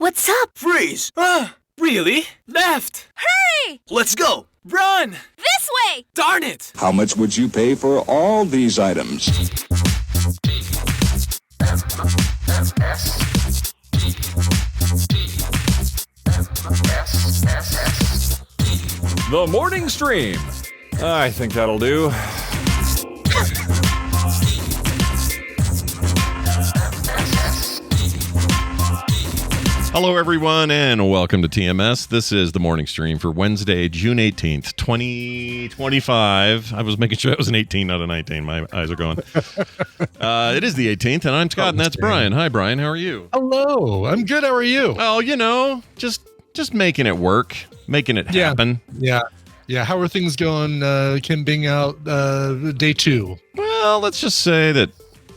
What's up? Freeze! Really? Left! Hurry! Let's go! Run! This way! Darn it! How much would you pay for all these items? The morning stream. I think that'll do. Hello, everyone, and welcome to TMS. This is the morning stream for Wednesday, June 18th, 2025. I was making sure it was an 18, not a 19. My eyes are going. It is the 18th, and I'm Scott, and that's Brian. Hi, Brian. How are you? Hello. I'm good. How are you? Well, you know, just making it work, making it happen. Yeah. How are things going? Kim being out day 2. Well, let's just say that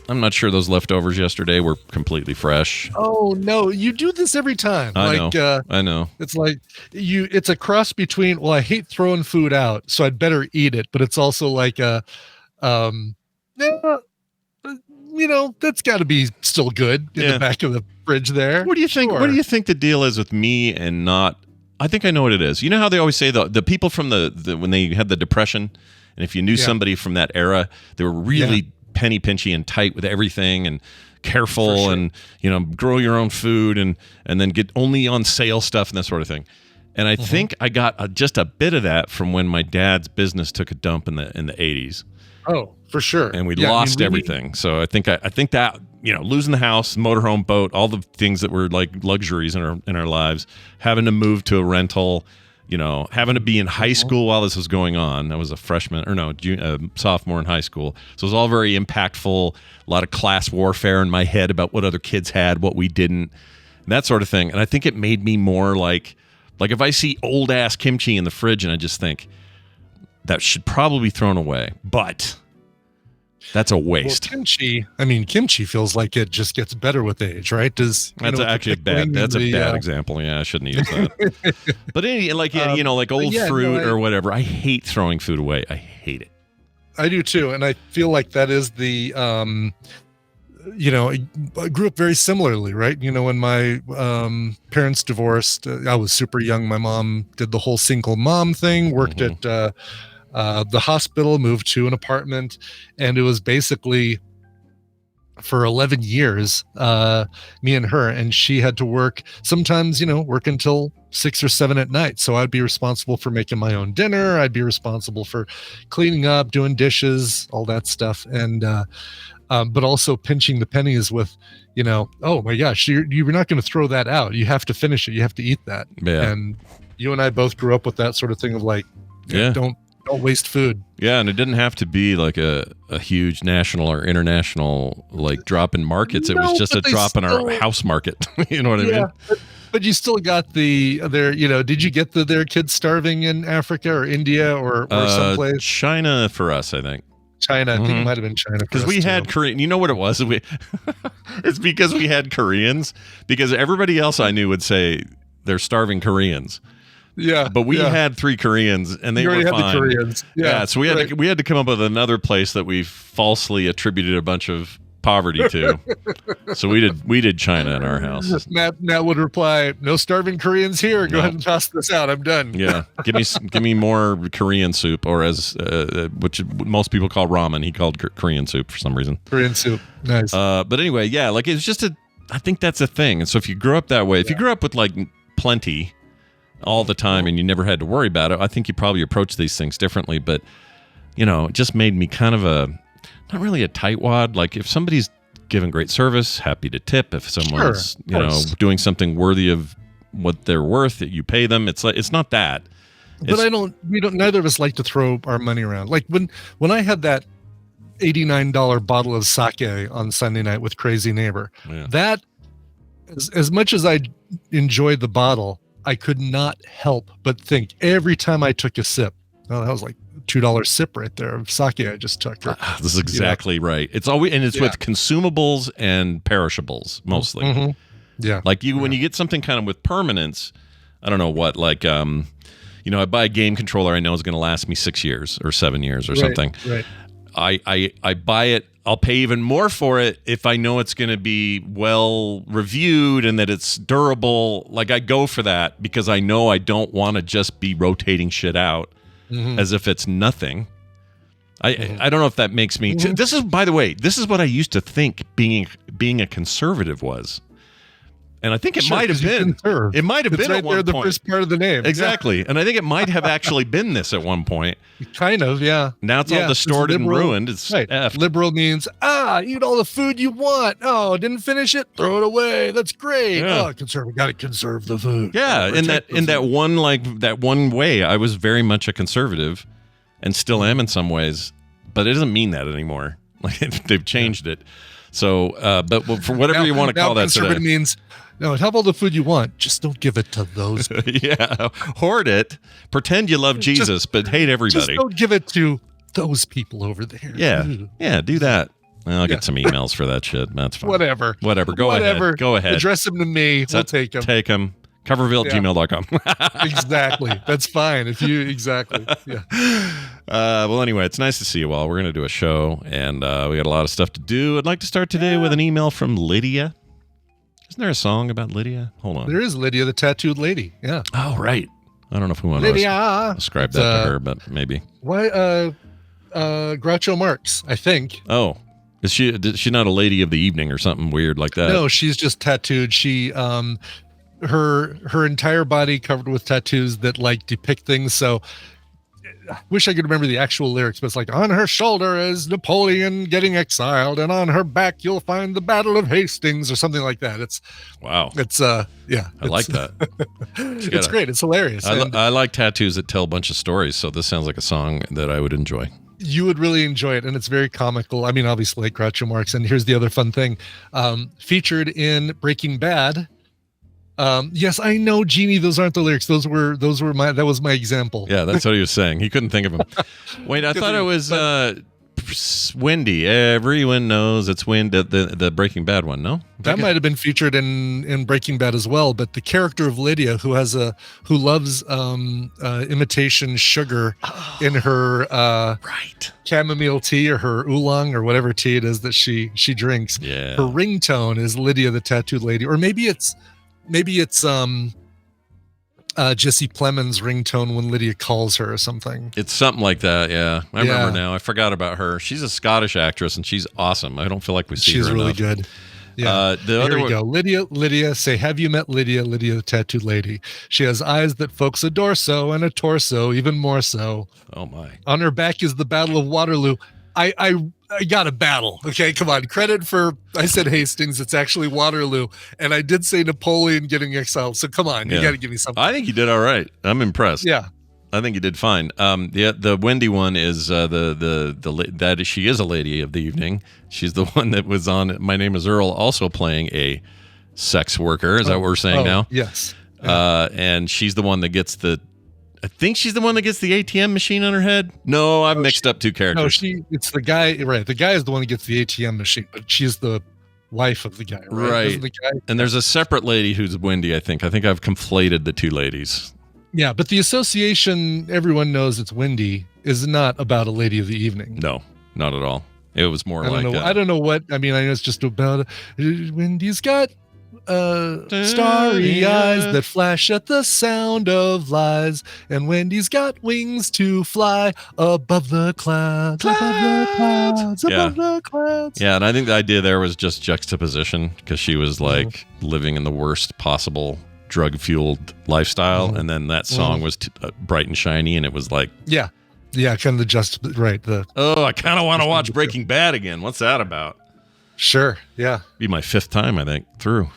I'm not sure those leftovers yesterday were completely fresh. Oh, no. You do this every time. I know. It's like it's a cross between, well, I hate throwing food out, so I'd better eat it. But it's also like that's got to be still good in the back of the fridge there. What do you think? Sure. What do you think the deal is with me and not? I think I know what it is. You know how they always say the people from the when they had the Depression, and if you knew somebody from that era, they were really penny pinchy and tight with everything and careful and grow your own food and then get only on sale stuff and that sort of thing. And I think I got just a bit of that from when my dad's business took a dump in the 80s. Oh, for sure. And we lost everything. So I think that losing the house, motorhome, boat, all the things that were like luxuries in our lives, having to move to a rental, having to be in high school while this was going on. I was a freshman, sophomore in high school. So it was all very impactful, a lot of class warfare in my head about what other kids had, what we didn't, that sort of thing. And I think it made me more like if I see old ass kimchi in the fridge and I just think that should probably be thrown away, but that's a waste. Well, kimchi feels like it just gets better with age, right? That's actually a bad example. Yeah, I shouldn't use that. But like old fruit or whatever. I hate throwing food away. I hate it. I do too, and I feel like that is the I grew up very similarly, right? When my parents divorced, I was super young. My mom did the whole single mom thing, worked at the hospital, moved to an apartment, and it was basically for 11 years, me and her, and she had to work sometimes, work until 6 or 7 at night. So I'd be responsible for making my own dinner. I'd be responsible for cleaning up, doing dishes, all that stuff. And, but also pinching the pennies with, oh my gosh, you're not going to throw that out. You have to finish it. You have to eat that. Yeah. And you and I both grew up with that sort of thing of like, don't waste food. Yeah, and it didn't have to be like a huge national or international drop in markets. It was just a drop in our house market. You know what I mean? But you still got did you get their kids starving in Africa or India or someplace? China for us, I think. China, I think it might have been China. Because we had Korean. You know what it was? It's because we had Koreans. Because everybody else I knew would say they're starving Koreans. Yeah, but we had 3 Koreans, and they were fine. Had the Koreans. Yeah, so we had to come up with another place that we falsely attributed a bunch of poverty to. So we did China in our house. Matt would reply, "No starving Koreans here. Go ahead and toss this out. I'm done." Yeah, give me more Korean soup, or as which most people call ramen. He called Korean soup for some reason. Korean soup, nice. But anyway, it's just I think that's a thing. And so if you grew up that way, if you grew up with plenty all the time and you never had to worry about it, I think you probably approach these things differently. But it just made me kind of not really a tightwad. Like if somebody's giving great service, happy to tip. If someone's doing something worthy of what they're worth, that you pay them. It's not that. But neither of us like to throw our money around. Like when I had that $89 bottle of sake on Sunday night with Crazy Neighbor, that as much as I enjoyed the bottle, I could not help but think every time I took a sip, that was like $2 sip right there of sake I just took. This is exactly right. It's always, and it's with consumables and perishables mostly. Mm-hmm. Yeah. When you get something kind of with permanence, I don't know what, I buy a game controller I know is going to last me 6 years or 7 years or something. Right. I buy it I'll pay even more for it if I know it's going to be well reviewed and that it's durable. Like, I go for that because I know I don't want to just be rotating shit out as if it's nothing. I don't know if that makes me. This is, by the way, this is what I used to think being a conservative was. And I think it might have been. It might have been right at one there, the point. first part of the name. Exactly. Yeah. And I think it might have actually been this at one point. Kind of, yeah. Now it's all distorted and ruined. It's effed. Liberal means, eat all the food you want. Oh, didn't finish it? Throw it away. That's great. Yeah. Oh, conservative. Got to conserve the food. Yeah, in that one way, I was very much a conservative and still am in some ways, but it doesn't mean that anymore. Like, they've changed it. So, but for whatever you want to call that conservative today. means, no, have all the food you want. Just don't give it to those people. Yeah, hoard it. Pretend you love Jesus, but hate everybody. Just don't give it to those people over there. Yeah, do that. I'll get some emails for that shit. That's fine. Whatever. Go ahead. Address them to me. We'll take them. Take them. Coverville@gmail.com. Exactly. That's fine. Exactly. Yeah. Well, anyway, it's nice to see you all. We're going to do a show, and we got a lot of stuff to do. I'd like to start today with an email from Lydia. Isn't there a song about Lydia? Hold on. There is Lydia, the tattooed lady. Yeah. Oh, right. I don't know if we want to ascribe that to her, but maybe. Why? Groucho Marx, I think. Oh. Is she not a lady of the evening or something weird like that? No, she's just tattooed. She her entire body covered with tattoos that like depict things. So I wish I could remember the actual lyrics, but it's like, on her shoulder is Napoleon getting exiled, and on her back you'll find the Battle of Hastings, or something like that. Wow. I like that. It's great. It's hilarious. I like tattoos that tell a bunch of stories, so this sounds like a song that I would enjoy. You would really enjoy it, and it's very comical. I mean, obviously, like Groucho Marx. And here's the other fun thing: featured in Breaking Bad. Yes, I know, Jeannie. Those aren't the lyrics. That was my example. Yeah, that's what he was saying. He couldn't think of them. Wait, I thought it was Wendy. Everyone knows it's Wendy. The Breaking Bad one. No, that might have been featured in Breaking Bad as well. But the character of Lydia, who loves imitation sugar in her chamomile tea or her oolong or whatever tea it is that she drinks. Yeah. Her ringtone is Lydia, the tattooed lady, or maybe it's Jesse Plemons' ringtone when Lydia calls her or something. It's something like that, yeah. I remember now. I forgot about her. She's a Scottish actress, and she's awesome. I don't feel like we see her enough. She's really good. Yeah. Here we go. Lydia, say, have you met Lydia, the tattooed lady? She has eyes that folks adore so, and a torso even more so. Oh, my. On her back is the Battle of Waterloo. I got a battle. Okay, come on. Credit for, I said Hastings. It's actually Waterloo. And I did say Napoleon getting exiled. So come on. You got to give me something. I think you did all right. I'm impressed. Yeah. I think you did fine. The Wendy one is that she is a lady of the evening. She's the one that was on My Name is Earl, also playing a sex worker. Is that what we're saying now? Yes. And she's the one that gets I think she's the one that gets the ATM machine on her head. No, I've mixed up two characters. No, it's the guy. Right, the guy is the one that gets the ATM machine, but she's the wife of the guy. Right. The guy? And there's a separate lady who's Wendy. I think I've conflated the two ladies. Yeah, but the association, everyone knows it's Wendy, is not about a lady of the evening. No, not at all. It was more I don't know what. I mean, I know it's just about Wendy's got starry eyes that flash at the sound of lies, and Wendy's got wings to fly above the clouds. Above the clouds. Yeah, and I think the idea there was just juxtaposition, because she was like living in the worst possible drug-fueled lifestyle, and then that song was bright and shiny, and it was like yeah, kind of I kind of want to watch Breaking Bad again. What's that about? Sure, yeah. Be my fifth time, I think, through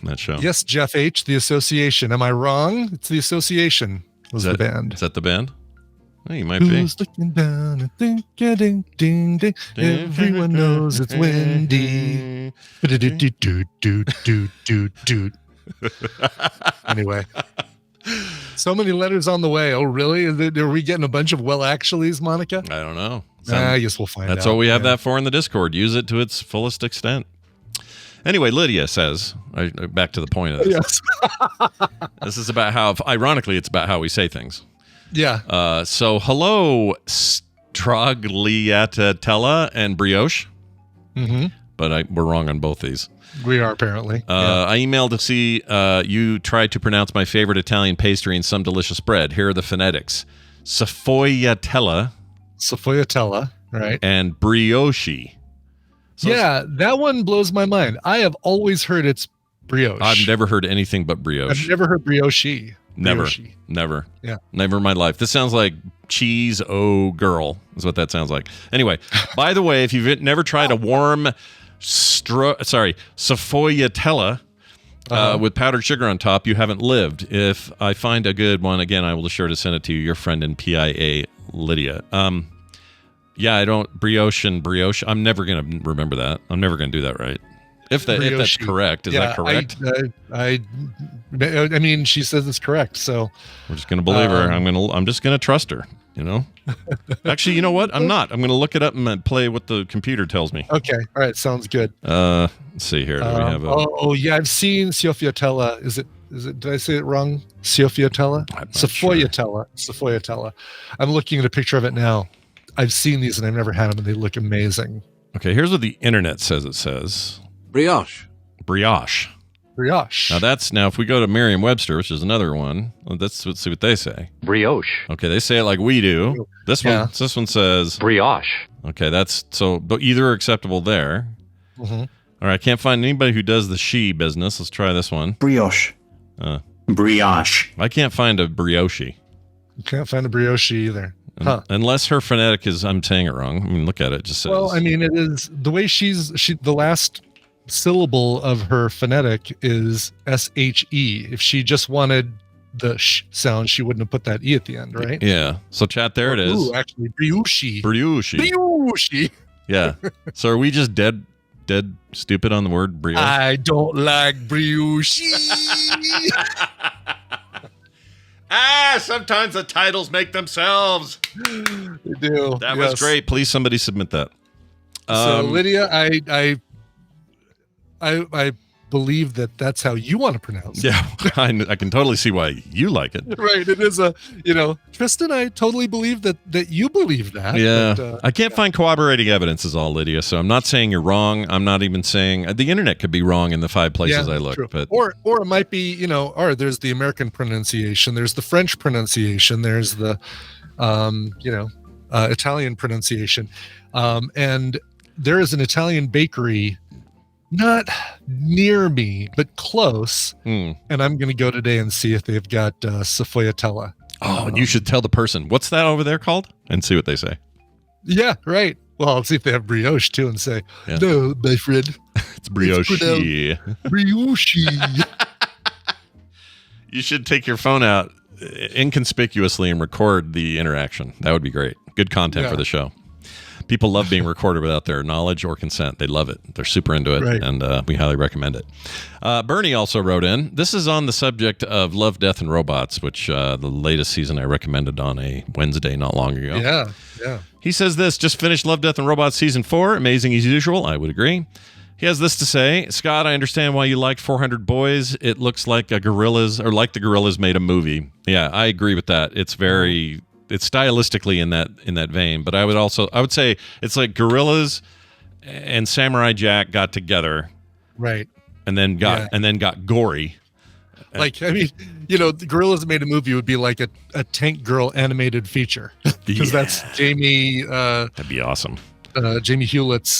that show. Yes, Jeff H., The Association. Am I wrong? It's The Association was the band. Is that the band? Oh, you might be. Who's looking down and thinking, ding, ding, ding. Everyone knows it's Wendy. Anyway. So many letters on the way. Oh, really? Are we getting a bunch of actuallys, Monica? I don't know. I guess we'll find out. That's what we have that for in the Discord. Use it to its fullest extent. Anyway, Lydia says, back to the point of this. Yes. This is about how, ironically, it's about how we say things. Yeah. So, hello, Stragliatella and Bre-oh-sheeeeee. but we're wrong on both these. We are apparently. I emailed to see you tried to pronounce my favorite Italian pastry and some delicious bread. Here are the phonetics: sfogliatella, right? And bre-oh-sheeeee. So that one blows my mind. I have always heard it's brioche. I've never heard anything but brioche. I've never heard Bre-oh-sheeeee. Never. Yeah. Never in my life. This sounds like cheese, oh girl, is what that sounds like. Anyway, by the way, if you've never tried a warm sfogliatella with powdered sugar on top, you haven't lived. If I find a good one, again, I will be sure to send it to you, your friend in PIA, Lydia. Yeah, I don't, brioche. I'm never going to remember that. I'm never going to do that right. If that's correct. Is that correct? I mean, she says it's correct, so we're just gonna believe her. I'm just gonna trust her. Actually, you know what? I'm not. I'm gonna look it up and play what the computer tells me. Okay, all right, sounds good. Let's see here. Do we have yeah, I've seen sfogliatella. Is it? Did I say it wrong? Sfogliatella. Sfogliatella. I'm looking at a picture of it now. I've seen these and I've never had them, and they look amazing. Okay, here's what the internet says. It says. Brioche. Now if we go to Merriam-Webster, which is another one, let's see what they say. Brioche. Okay, they say it like we do. This one says brioche. Okay, but either are acceptable there. All right, I can't find anybody who does the she business. Let's try this one. Brioche. Brioche. I can't find a brioche-sheeeee. You can't find a brioche either. Unless her phonetic is, I'm saying it wrong. I mean, look at it. It just says. Well, I mean, it is the way the last syllable of her phonetic is S-H-E. If she just wanted the sh sound, she wouldn't have put that E at the end, right? Yeah. So chat, there it is. Ooh, actually, Bre-oh-sheeeee. Bre-oh-sheeeee. Yeah. So are we just dead stupid on the word brioche? I don't like Bre-oh-sheeeee. Sometimes the titles make themselves. They do. That was great. Please, somebody submit that. So Lydia, I believe that's how you want to pronounce it. Yeah, I can totally see why you like it. Right. It is Tristan, I totally believe that you believe that. Yeah. But, I can't find corroborating evidence is all, Lydia. So I'm not saying you're wrong. I'm not even saying the internet could be wrong in the 5 places I looked. True. But or it might be, there's the American pronunciation, there's the French pronunciation, there's the, Italian pronunciation. And there is an Italian bakery not near me, but close. And I'm going to go today and see if they've got sfogliatella. Oh, and you should tell the person, what's that over there called? And see what they say. Yeah, right. Well, I'll see if they have brioche too and say, no, my friend. It's brioche-sheeeee. Bre-oh-sheeeee. You should take your phone out inconspicuously and record the interaction. That would be great. Good content for the show. People love being recorded without their knowledge or consent. They love it. They're super into it, and we highly recommend it. Bernie also wrote in. This is on the subject of Love, Death, and Robots, which the latest season I recommended on a Wednesday not long ago. Yeah. He says this, just finished Love, Death, and Robots Season 4. Amazing as usual. I would agree. He has this to say. Scott, I understand why you like 400 Boys. It looks like the Gorillas made a movie. Yeah, I agree with that. It's stylistically in that vein, but I would say it's like Gorillas and Samurai Jack got together, right, and then got gory. Like, I mean, the Gorillas made a movie would be like a Tank Girl animated feature because that's Jamie. That'd be awesome. Jamie Hewlett's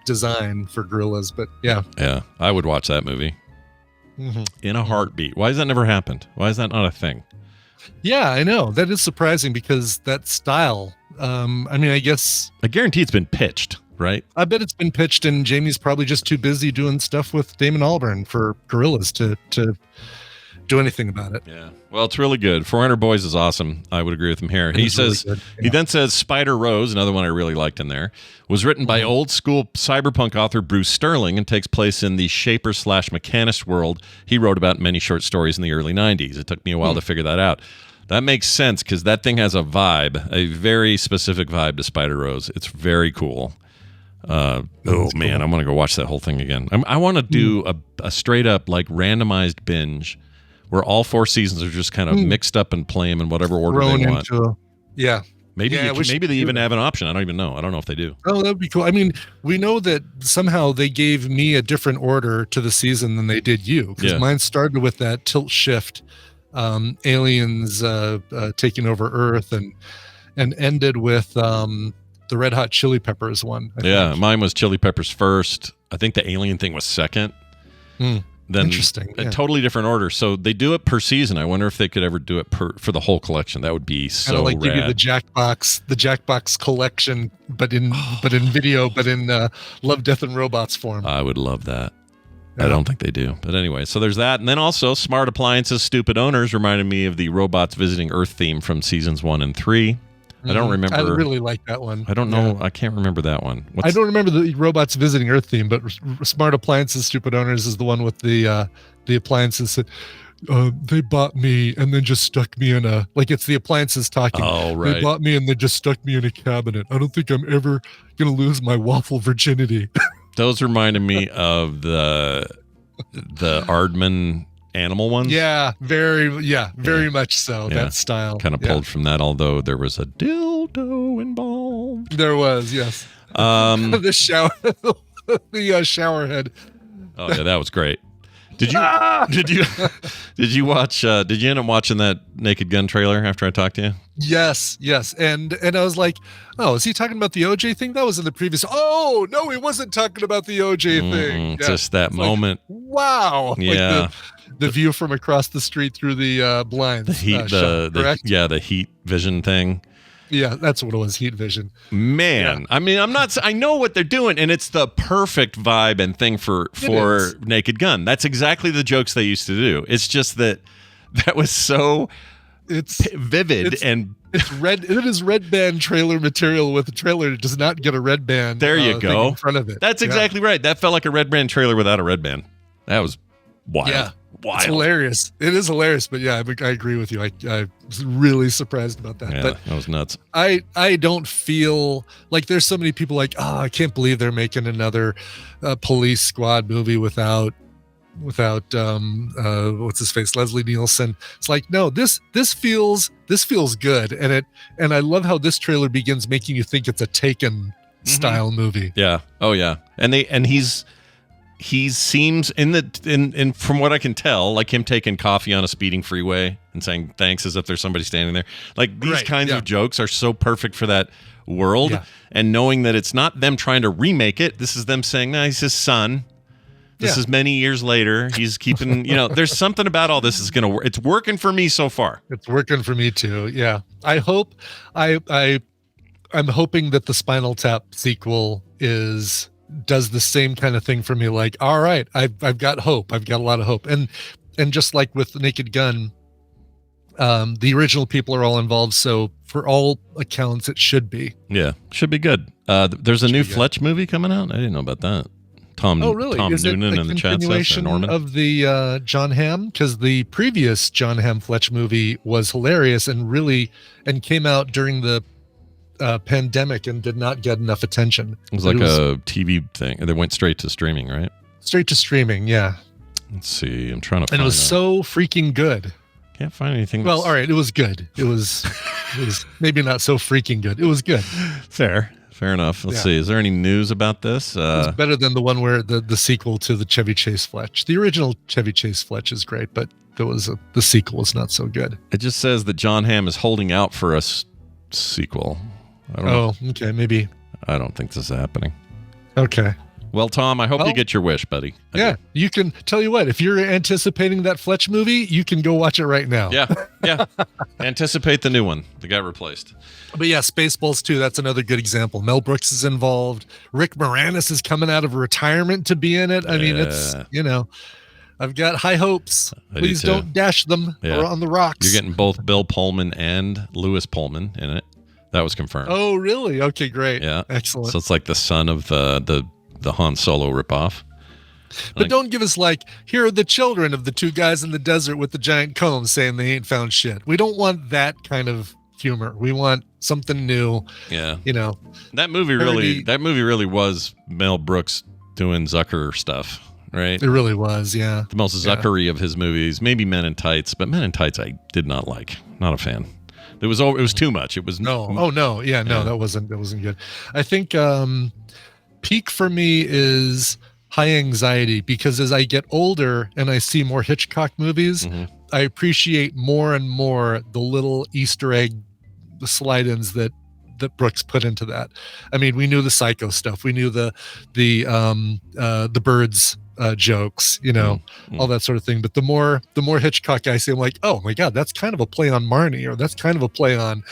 design for Gorillas, but yeah, I would watch that movie in a heartbeat. Why has that never happened? Why is that not a thing? Yeah, I know. That is surprising because that style, I guess... I guarantee it's been pitched, right? I bet it's been pitched and Jamie's probably just too busy doing stuff with Damon Albarn for Gorillas to do anything about it. Yeah. Well, it's really good. 400 Boys is awesome. I would agree with him here. He says, really he then says Spider Rose, another one I really liked in there, was written by old school cyberpunk author Bruce Sterling and takes place in the shaper/mechanist world he wrote about in many short stories in the early 90s. It took me a while to figure that out. That makes sense because that thing has a vibe, a very specific vibe to Spider Rose. It's very cool. Man, I'm going to go watch that whole thing again. I want to do a straight up like randomized binge where all 4 seasons are just kind of mixed up and play them in whatever order they want. Maybe Yeah, we should maybe they do even that. have an option. I don't even know. I don't know if they do. Oh, that'd be cool. I mean, we know that somehow they gave me a different order to the season than they did you, because Yeah. mine started with that tilt shift, aliens taking over Earth, and ended with the Red Hot Chili Peppers one. I Yeah, think. mine was Chili Peppers first. I think the alien thing was second. Then Interesting. A Yeah. totally different order. So they do it per season. I wonder if they could ever do it for the whole collection. That would be so Kind of like rad. give you the Jackbox collection, but in video, but in Love, Death, and Robots form. I would love that. Yeah. I don't think they do. But anyway, so there's that. And then also Smart Appliances, Stupid Owners reminded me of the Robots Visiting Earth theme from seasons 1 and 3. I don't remember. I really like that one. I don't know. Yeah. I can't remember that one. I don't remember the Robots Visiting Earth theme, but Smart Appliances, Stupid Owners is the one with the appliances that they bought me and then just stuck me in a, like, it's the appliances talking. Oh, right. They bought me and then just stuck me in a cabinet. I don't think I'm ever going to lose my waffle virginity. Those reminded me of the Aardman animal ones. Yeah, very much so. Yeah. That style. Kind of Yeah. pulled from that, although there was a dildo involved. There was, yes. The shower, the shower head. Oh yeah, that was great. Did you watch? Did you end up watching that Naked Gun trailer after I talked to you? Yes. And I was like, oh, is he talking about the OJ thing? That was in the previous. Oh no, he wasn't talking about the OJ thing. Yeah. Just that It's like, moment. wow. Yeah. Like the view from across the street through the blinds. The heat, shot, correct? the heat vision thing. Yeah, that's what it was. Heat vision. Man, I mean, I know what they're doing, and it's the perfect vibe and thing for is. Naked Gun. That's exactly the jokes they used to do. It's just that was so vivid and it's red. It is red band trailer material with a trailer that does not get a red band. there you thing go. in front of it. That's exactly right. That felt like a red band trailer without a red band. That was wild. Yeah. Wild. It's hilarious. It is hilarious, but yeah, I agree with you. I was really surprised about that. Yeah, But that was nuts. I don't feel like there's so many people like, oh, I can't believe they're making another police squad movie without what's his face, Leslie Nielsen. It's like, no, this feels good, and I love how this trailer begins making you think it's a Taken style movie. Yeah. Oh yeah. And he seems in from what I can tell, like him taking coffee on a speeding freeway and saying thanks as if there's somebody standing there. Like these Right, kinds yeah. of jokes are so perfect for that world. Yeah. And knowing that it's not them trying to remake it, this is them saying, no, he's his son. This Yeah. is many years later. He's keeping, there's something about all this is going to work. It's working for me so far. It's working for me too. Yeah. I hope I'm hoping that the Spinal Tap sequel does the same kind of thing for me. Like, all right, I've got hope. I've got a lot of hope. And just like with Naked Gun, the original people are all involved. So for all accounts, it should be. Yeah. Should be good. There's a new be good. Fletch movie coming out. I didn't know about that. Tom Is it Noonan a in the chat says, or continuation Norman. of the John Hamm? Because the previous John Hamm Fletch movie was hilarious and came out during the pandemic and did not get enough attention. It was like a TV thing. They went straight to streaming, right? Straight to streaming, yeah. Let's see. I'm trying to And find it was out. so freaking good. Can't find anything. Well, that's all right, it was good. It was maybe not so freaking good. It was good. Fair enough. Let's Yeah. see. Is there any news about this? It was better than the one where the sequel to the Chevy Chase Fletch. The original Chevy Chase Fletch is great, but the sequel was not so good. It just says that John Hamm is holding out for a sequel. I don't know. Oh, okay, maybe. I don't think this is happening. Okay. Well, Tom, I hope you Well, get your wish, buddy. I Yeah, do. you can tell you what, if you're anticipating that Fletch movie, you can go watch it right now. Yeah. Anticipate the new one that got replaced. But yeah, Spaceballs 2, that's another good example. Mel Brooks is involved. Rick Moranis is coming out of retirement to be in it. I mean, it's, I've got high hopes. I do Please too. don't dash them Yeah. on the rocks. You're getting both Bill Pullman and Lewis Pullman in it. That was confirmed. Oh, really? Okay, great. Yeah. Excellent. So it's like the son of the Han Solo ripoff. But don't give us like, here are the children of the two guys in the desert with the giant combs saying they ain't found shit. We don't want that kind of humor. We want something new. Yeah. That That movie really was Mel Brooks doing Zucker stuff, right? It really was, yeah. The most Zuckery of his movies, maybe Men in Tights, but Men in Tights I did not like. Not a fan. It was too much. It was No. Oh no. Yeah. No, that wasn't good. I think peak for me is High Anxiety, because as I get older and I see more Hitchcock movies, I appreciate more and more the little Easter egg slide-ins that Brooks put into that. I mean, we knew the Psycho stuff, we knew the birds jokes, all that sort of thing. But the more Hitchcock I see, I'm like, oh my God, that's kind of a play on Marnie, or that's kind of a play on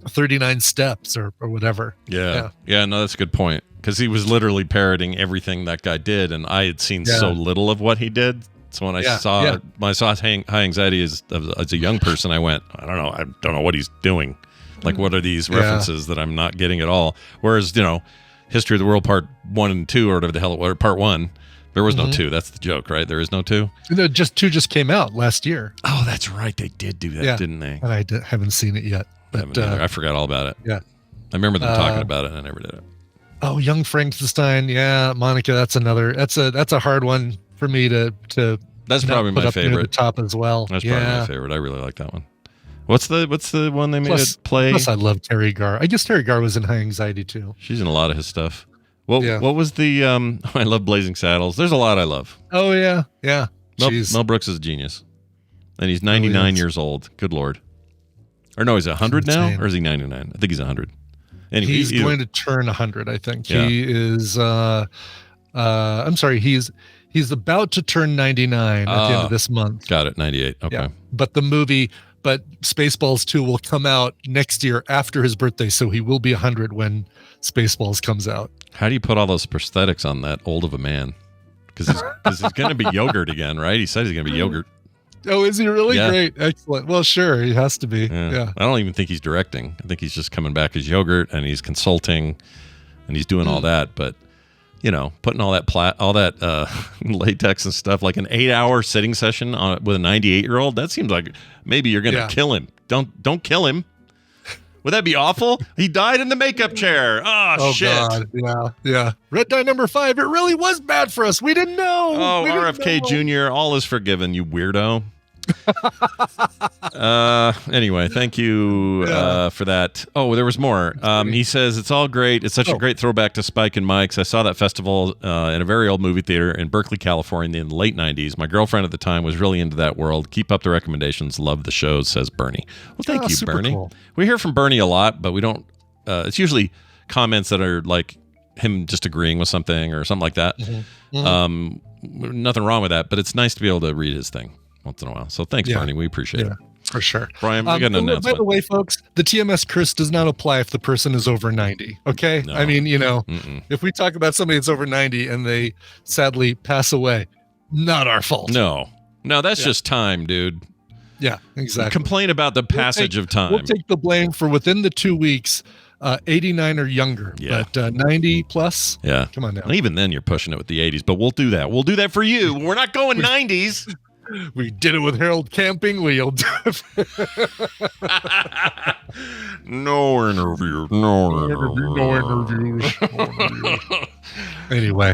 39 Steps or whatever. Yeah. No, that's a good point, because he was literally parroting everything that guy did, and I had seen so little of what he did. So when I saw High Anxiety as a young person, I went, I don't know what he's doing. Like, what are these references that I'm not getting at all? Whereas, History of the World Part 1 and 2, or whatever the hell, or Part 1, there was no 2. That's the joke, right? There is no 2? No, just 2 just came out last year. Oh, that's right. They did do that, didn't they? And I haven't seen it yet. But, I forgot all about it. Yeah. I remember them talking about it, and I never did it. Oh, Young Frankenstein. Yeah, Monica, that's a hard one for me to that's probably my favorite. Near the top as well. That's probably my favorite. I really like that one. What's the one they made it play? Plus, I love Terry Garr. I guess Terry Garr was in High Anxiety too. She's in a lot of his stuff. What was the I love Blazing Saddles. There's a lot I love. Oh yeah. Mel Brooks is a genius, and he's 99 years old. Good Lord. Or no, he's 100 now, or is he 99? I think he's 100. Anyway, he's going to turn 100. I think he is. I'm sorry. He's about to turn 99 at the end of this month. Got it. 98. Okay. Yeah. But Spaceballs 2 will come out next year after his birthday, so he will be 100 when Spaceballs comes out. How do you put all those prosthetics on that old of a man? Because he's going to be yogurt again, right? He said he's going to be yogurt. Oh, is he really? Yeah. Great. Excellent. Well, sure. He has to be. Yeah. I don't even think he's directing. I think he's just coming back as yogurt, and he's consulting, and he's doing all that. But, putting all that latex and stuff, like an 8-hour sitting session with a 98-year-old, that seems like maybe you're going to kill him. Don't kill him. Would that be awful? He died in the makeup chair. Oh shit. God. Yeah. Red Dye number 5. It really was bad for us. We didn't know. Oh, RFK Jr., all is forgiven, you weirdo. Anyway, thank you for that. Oh, there was more. He says, it's all great. It's such a great throwback to Spike and Mike's. I saw that festival in a very old movie theater in Berkeley, California in the late 90s. My girlfriend at the time was really into that world. Keep up the recommendations. Love the shows, says Bernie. Well, thank you, Bernie. Cool. We hear from Bernie a lot, but we don't it's usually comments that are like him just agreeing with something or something like that. Nothing wrong with that, but it's nice to be able to read his thing once in a while. So thanks, Bernie. We appreciate it. For sure. Brian, we got an announcement. By the way, folks, the TMS curse does not apply if the person is over 90. Okay? No. I mean, if we talk about somebody that's over 90 and they sadly pass away, not our fault. No, that's just time, dude. Yeah, exactly. Complain about the passage of time. We'll take the blame for within the 2 weeks, 89 or younger. Yeah. But 90 plus? Yeah. Come on now. And even then, you're pushing it with the 80s, but we'll do that. We'll do that for you. We're not going 90s. We did it with Harold Camping. We'll do it. No interviews. Anyway,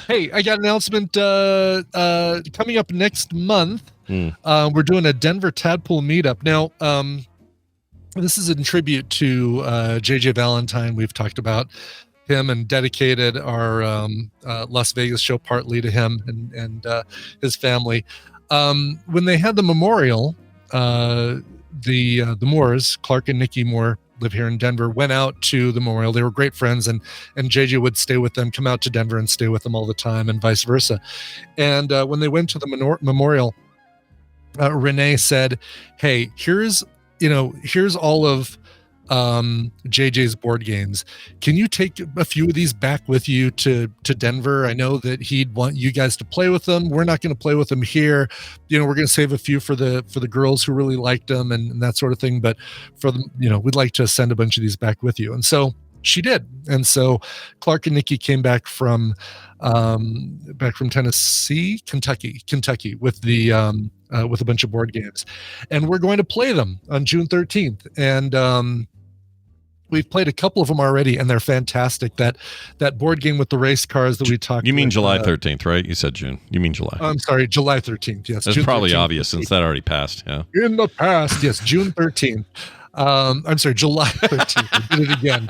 hey, I got an announcement coming up next month. We're doing a Denver Tadpole meetup. Now, this is in tribute to JJ Valentine. We've talked about him and dedicated our Las Vegas show partly to him and his family. When they had the memorial, the Moores, Clark and Nikki Moore, live here in Denver, went out to the memorial. They were great friends, and JJ would stay with them, come out to Denver and stay with them all the time, and vice versa. And when they went to the memorial, Renee said, "Hey, here's all of JJ's board games. Can you take a few of these back with you to Denver? I know that he'd want you guys to play with them. We're not going to play with them here. We're going to save a few for the girls who really liked them and that sort of thing. But for them, we'd like to send a bunch of these back with you." And so she did. And so Clark and Nikki came back from Kentucky with with a bunch of board games, and we're going to play them on June 13th. And We've played a couple of them already, and they're fantastic. That board game with the race cars that we talked. You mean with, July 13th, right? You said June. You mean July? I'm sorry, July 13th. Yes, that's June probably 13th. obvious since that already passed. Yeah. In the past, yes, June 13th. I'm sorry, July 13th. I did it again.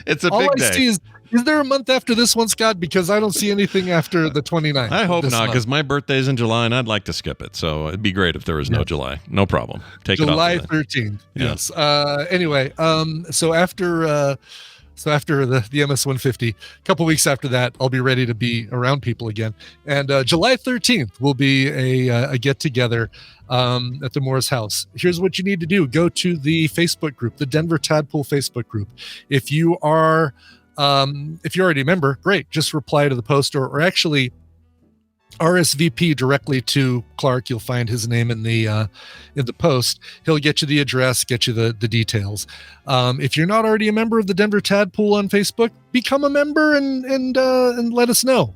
It's a All big I day. see is there a month after this one, Scott? Because I don't see anything after the 29th. I hope this not, month. because my birthday's in July and I'd like to skip it. So it'd be great if there was no July. No problem. Take July it off. 13th. Yeah. Yes. Anyway, so after the MS 150, a couple weeks after that, I'll be ready to be around people again. And July 13th will be a get together at the Moore's house. Here's what you need to do: go to the Facebook group, the Denver Tadpole Facebook group. If you are if you're already a member, great. Just reply to the post, or actually RSVP directly to Clark. You'll find his name in the post. He'll get you the address, get you the details. If you're not already a member of the Denver Tadpole on Facebook, become a member and let us know.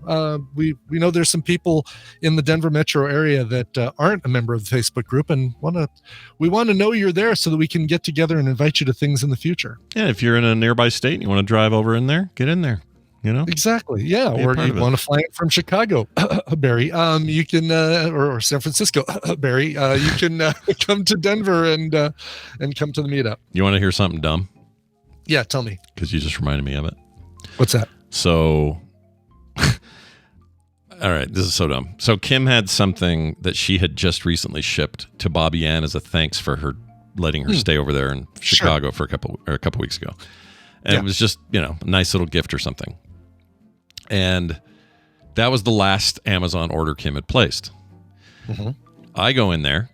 We know there's some people in the Denver metro area that aren't a member of the Facebook group, and we want to know you're there so that we can get together and invite you to things in the future. Yeah, if you're in a nearby state and you want to drive over in there, get in there. You know? Exactly. Yeah. Be a Or part you of it. want to fly in from Chicago, Barry. You can, or San Francisco, Barry. You can come to Denver and come to the meetup. You want to hear something dumb? Yeah. Tell me. Because you just reminded me of it. What's that? So, all right, this is so dumb. So Kim had something that she had just recently shipped to Bobby Ann as a thanks for her letting her stay over there in Chicago for a couple weeks ago. And it was just, a nice little gift or something. And that was the last Amazon order Kim had placed. Mm-hmm. I go in there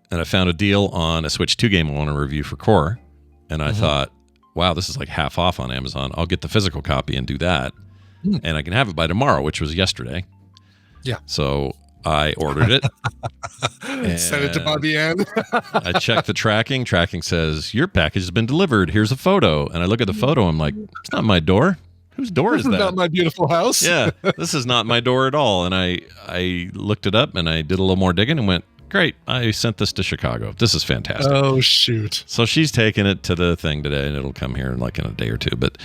and I found a deal on a Switch 2 game I want to review for Core. And I thought, wow, this is like half off on Amazon. I'll get the physical copy and do that. And I can have it by tomorrow, which was yesterday. Yeah. So I ordered it. Send it to Bobby Ann. I checked the tracking. Tracking says, your package has been delivered. Here's a photo. And I look at the photo. I'm like, it's not my door. Whose door is that? This is not my beautiful house. Yeah, this is not my door at all. And I looked it up and I did a little more digging and went, great, I sent this to Chicago. This is fantastic. Oh, shoot. So she's taking it to the thing today and it'll come here in a day or two. But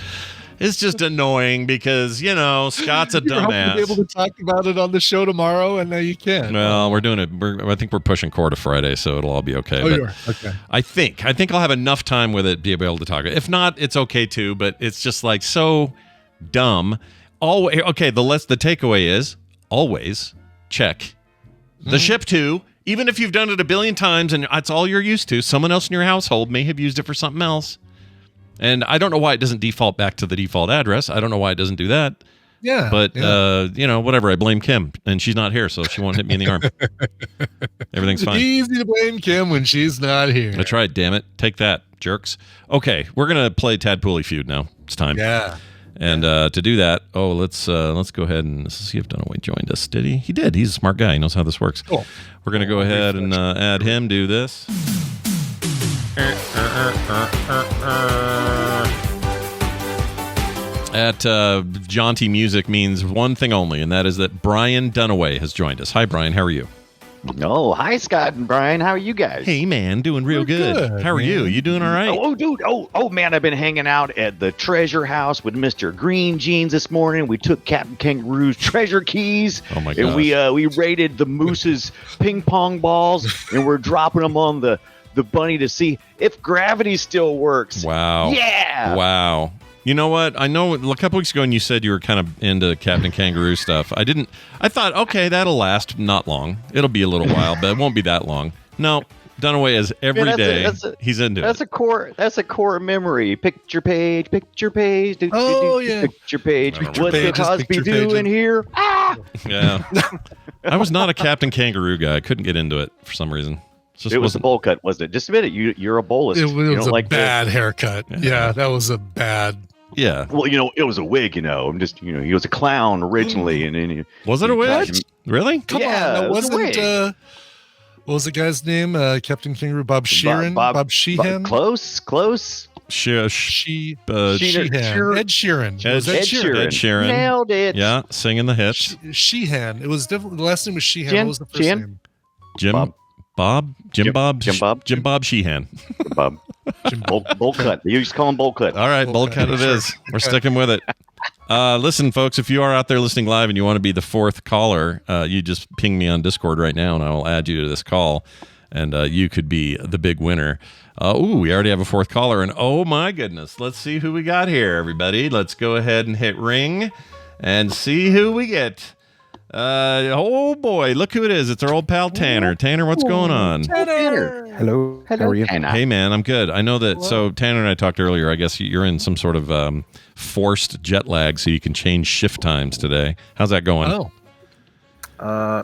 it's just annoying because, Scott's a You're hoping to be dumbass. able to talk about it on the show tomorrow, and now you can. Well, we're doing it. I think we're pushing Core to Friday, so it'll all be okay. Oh, But you are? Okay. I think I'll have enough time with it to be able to talk. If not, it's okay too. But it's just so dumb. Okay. The takeaway is always check the ship to. Even if you've done it a billion times and it's all you're used to, someone else in your household may have used it for something else. And I don't know why it doesn't default back to the default address. I don't know why it doesn't do that. Yeah. But, whatever. I blame Kim, and she's not here, so she won't hit me in the arm. Everything's fine. Easy to blame Kim when she's not here. That's right, damn it. Take that, jerks. Okay, we're going to play Tadpooley Feud now. It's time. Yeah. And to do that, let's go ahead and see if Dunaway joined us. Did he? He did. He's a smart guy. He knows how this works. Cool. We're going to go ahead and add him, do this. At jaunty music means one thing only, and that is that Brian Dunaway has joined us. Hi, Brian. How are you? Oh, hi, Scott and Brian. How are you guys? Hey, man. Doing real good. How are you? You doing all right? Oh, dude. Oh, man. I've been hanging out at the treasure house with Mr. Green Jeans this morning. We took Captain Kangaroo's treasure keys. Oh, my And gosh. we raided the moose's ping pong balls, and we're dropping them on the bunny to see if gravity still works. Wow. Yeah. Wow. You know what? I know a couple weeks ago when you said you were kind of into Captain Kangaroo stuff, I thought, okay, that'll last not long. It'll be a little while, but it won't be that long. No, Dunaway is every day. He's into That's it. a core memory. Picture page. Oh, yeah. Picture page. Picture What's the pages, Cosby picture doing pages. here? Ah! Yeah. I was not a Captain Kangaroo guy. I couldn't get into it for some reason. It was a bowl cut, wasn't it? Just admit it. You're a bowlist. It You was don't a like bad haircut. Yeah. Yeah, that was a bad. Yeah. Well, it was a wig. I'm just, he was a clown originally, and then Was it a wig? Really? Come Yeah, on, it that was a wasn't. wig. What was the guy's name? Captain Kangaroo, Bob Sheeran, Bob Sheehan, Close. Sheehan, Sheeran. Ed Sheeran. Ed Was that Sheeran. Ed Sheeran. Nailed it. Yeah, singing the hits. Sheehan. It was definitely the last name was Sheehan. Jen- What was the first Jen? name? Jim Bob Jim Bob Sheehan. Bob. Bowlcut. You used to call him Bowlcut. All right, Bowlcut it is. We're sticking with it. Listen, folks, if you are out there listening live and you want to be the fourth caller, you just ping me on Discord right now, and I will add you to this call, and you could be the big winner. We already have a fourth caller, and oh my goodness, let's see who we got here, everybody. Let's go ahead and hit ring and see who we get. Oh boy, look who it is. It's our old pal Tanner. Tanner, what's going on? Tanner. Hello. How are you? Hey man, I'm good. I know that. So Tanner and I talked earlier. I guess you're in some sort of forced jet lag, so you can change shift times today. How's that going?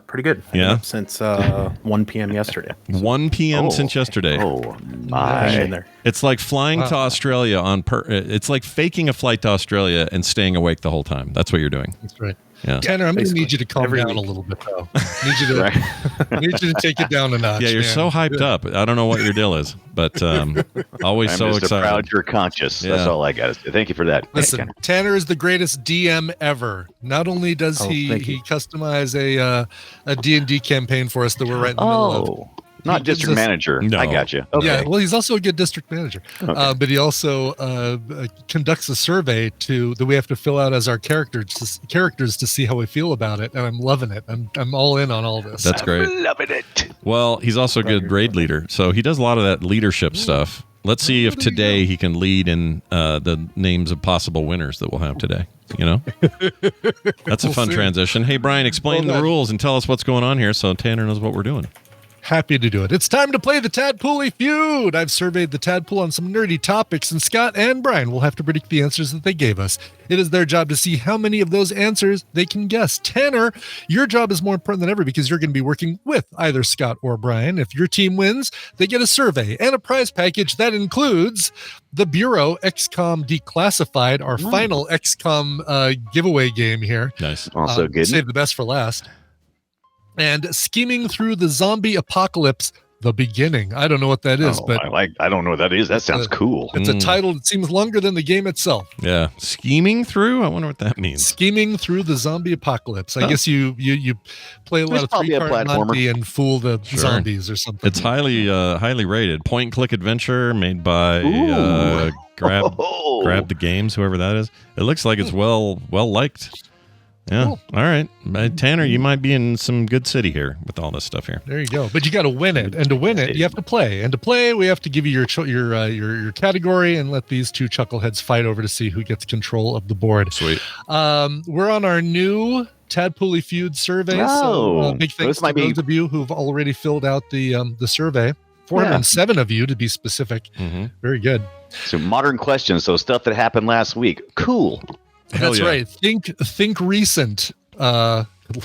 Pretty good. Yeah? Since 1 p.m. yesterday. 1 p.m. since yesterday. Oh Hang my! in there. It's like flying to Australia it's like faking a flight to Australia and staying awake the whole time. That's what you're doing. That's right. Yeah. Tanner, I'm going to Basically. need you to calm Every down week. a little bit, though. Need you to take it down a notch. Yeah, you're man. so hyped up. I don't know what your deal is, but always I'm so just excited. proud you're conscious. That's Yeah. all I got to say. Thank you for that. Listen, Tanner. Tanner is the greatest DM ever. Not only does Oh, he thank you. customize a D&D campaign for us that we're right in the middle of. Oh, not He gives district us- manager. No. I got you. Okay. Yeah, well, he's also a good district manager, but he also conducts a survey that we have to fill out as our characters to see how we feel about it, and I'm loving it. I'm all in on all this. That's great. Loving it. Well, he's also a good raid leader, so he does a lot of that leadership stuff. Let's see if today he can lead in the names of possible winners that we'll have today. You know, that's a We'll fun see. transition. Hey, Brian, explain Well the done. rules and tell us what's going on here, so Tanner knows what we're doing. Happy to do it. It's time to play the Tadpooley Feud. I've surveyed the Tadpool on some nerdy topics, and Scott and Brian will have to predict the answers that they gave us. It is their job to see how many of those answers they can guess. Tanner, your job is more important than ever because you're going to be working with either Scott or Brian. If your team wins, they get a survey and a prize package that includes the Bureau XCOM Declassified, our final XCOM giveaway game here. Nice. Also good. Save the best for last. And Scheming Through the Zombie Apocalypse, the beginning. I don't know what that is, but I don't know what that is. That sounds cool. it's a title that seems longer than the game itself. Yeah, scheming through. I wonder what that means. Scheming Through the Zombie Apocalypse. I guess you play a lot It's of probably a three-card platformer. Monty and fool the Sure. zombies or something. It's highly rated. Point and click adventure made by Ooh. Grab the Games, whoever that is. It looks like it's well liked. Yeah. Cool. All right, Tanner, you might be in some good city here with all this stuff here. There you go. But you got to win it, and to win it, you have to play. And to play, we have to give you your category and let these two chuckleheads fight over to see who gets control of the board. Sweet. We're on our new Tadpooley Feud survey. So Oh, big this thanks to might be- those of you who've already filled out the survey. 407 of you to be specific. Mm-hmm. Very good. So modern questions. So stuff that happened last week. Cool. Hell That's yeah. right. Think recent. Good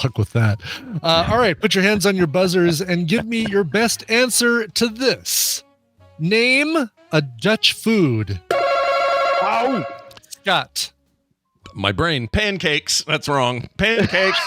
luck with that. All right, put your hands on your buzzers and give me your best answer to this. Name a Dutch food. Oh, Scott. My brain. Pancakes. That's wrong. Pancakes.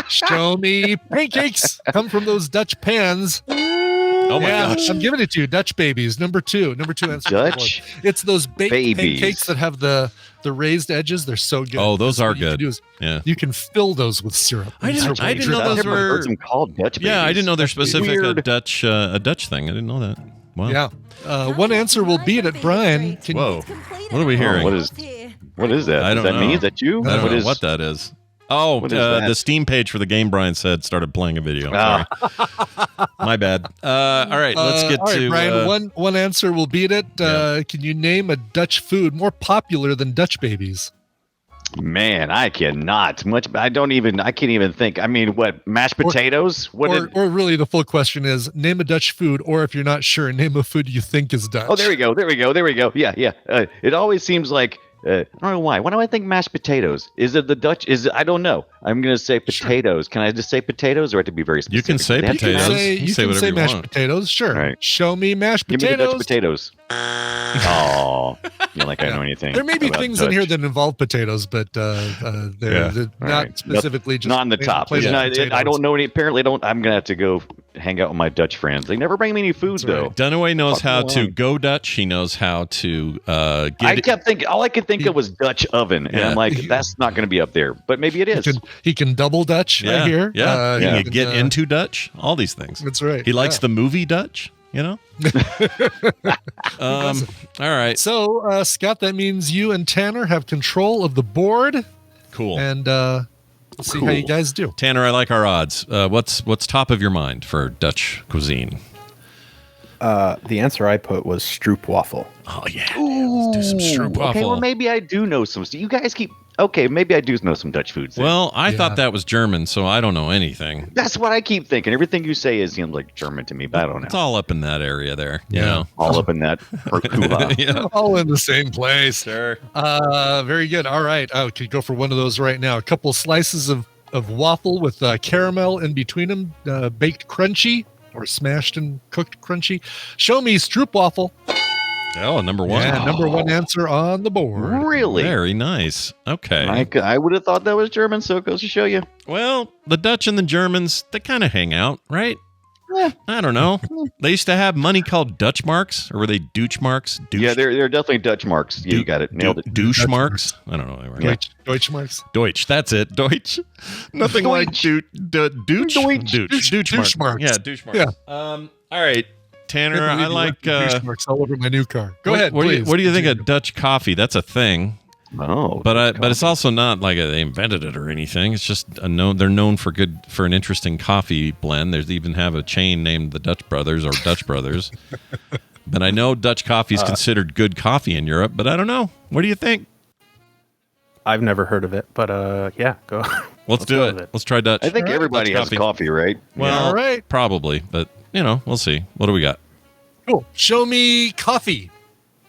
Show me pancakes. Come from those Dutch pans. Oh my Yeah, gosh. I'm giving it to you. Dutch babies. Number two answer. Dutch It's those baked babies. pancakes that have the raised edges. They're so good. Oh, those What are you can good. do is Yeah. you can fill those with syrup. I didn't know I've those never were. heard them called Dutch babies. Yeah, I didn't know they're That's specific a weird. Dutch thing. I didn't know that. Wow. Yeah. One answer will beat it. Brian, can Whoa. What are we hearing? What is that? I Does don't that mean? know. Is that you? I don't What know is- what that is. Oh, What is that? the Steam page for the game Brian said started playing a video. Ah. Sorry. My bad. All right, let's get all right, to Brian. One answer will beat it. Can you name a Dutch food more popular than Dutch babies? Man, I cannot. I can't even think. I mean, what, mashed potatoes? Or really, the full question is name a Dutch food, or if you're not sure, name a food you think is Dutch. Oh, there we go. Yeah. It always seems like, I don't know why. Why do I think mashed potatoes? Is it the Dutch? I don't know. I'm going to say potatoes. Can I just say potatoes, or I have to be very specific? You can say They have to be- potatoes. You You can say whatever say you mashed want. potatoes. Sure. Right. Show me mashed Give me the Dutch potatoes. potatoes. Oh, not like I know anything. There may be about things in Dutch. here that involve potatoes, but they're not Right. specifically just Not in the top. plain It's not- potatoes. I don't know any. Apparently, I don't. I'm gonna have to go hang out with my Dutch friends. They never bring me any food That's right. though. Dunaway knows Fuck how along. to go Dutch. He knows how to get I kept thinking. All I could think of was Dutch oven, and Yeah. I'm like, that's not going to be up there. But maybe it is. He can double Dutch. Yeah, I hear. yeah. He he can can, get into Dutch. All these things. That's right. He likes Yeah. the movie Dutch. you know? All right. So, Scott, that means you and Tanner have control of the board. Cool. And let's see how you guys do. Tanner, I like our odds. What's top of your mind for Dutch cuisine? The answer I put was stroopwafel. Oh, yeah. Let's do some stroopwafel. Okay, well, maybe I do know some. You guys keep... Okay, maybe I do know some Dutch foods. Then. Well, I thought that was German, so I don't know anything. That's what I keep thinking. Everything you say is like German to me, but I don't know. It's all up in that area there. You know? All up in that. Yeah. All in the same place. Sure. Very good. All right. I could go for one of those right now. A couple slices of waffle with caramel in between them, baked crunchy or smashed and cooked crunchy. Show me stroopwafel. Oh, number one. Yeah, number one answer on the board. Really? Very nice. Okay. I would have thought that was German, so it goes to show you. Well, the Dutch and the Germans, they kind of hang out, right? I don't know. They used to have money called Dutch marks, or were they Deutsch marks? Yeah, they're definitely Dutch marks. Yeah, you got it. Nailed it. Douche marks? I don't know. Yeah. Deutsch marks. Deutsch. That's it. Deutsch. Nothing like douche. Douche marks. Yeah, douche marks. Yeah. All right, Tanner. I like. Douche marks all over my new car. Go ahead. What please. do you think of Dutch coffee? That's a thing. Oh, but it's also not like they invented it or anything. It's just they're known for an interesting coffee blend. There's even have a chain named the Dutch Brothers or Dutch Brothers. But I know Dutch coffee is considered good coffee in Europe. But I don't know. What do you think? I've never heard of it, but yeah, go. Let's do it. Let's try Dutch. I think everybody has coffee, right? Well, all right. Probably, but we'll see. What do we got? Cool. Show me coffee.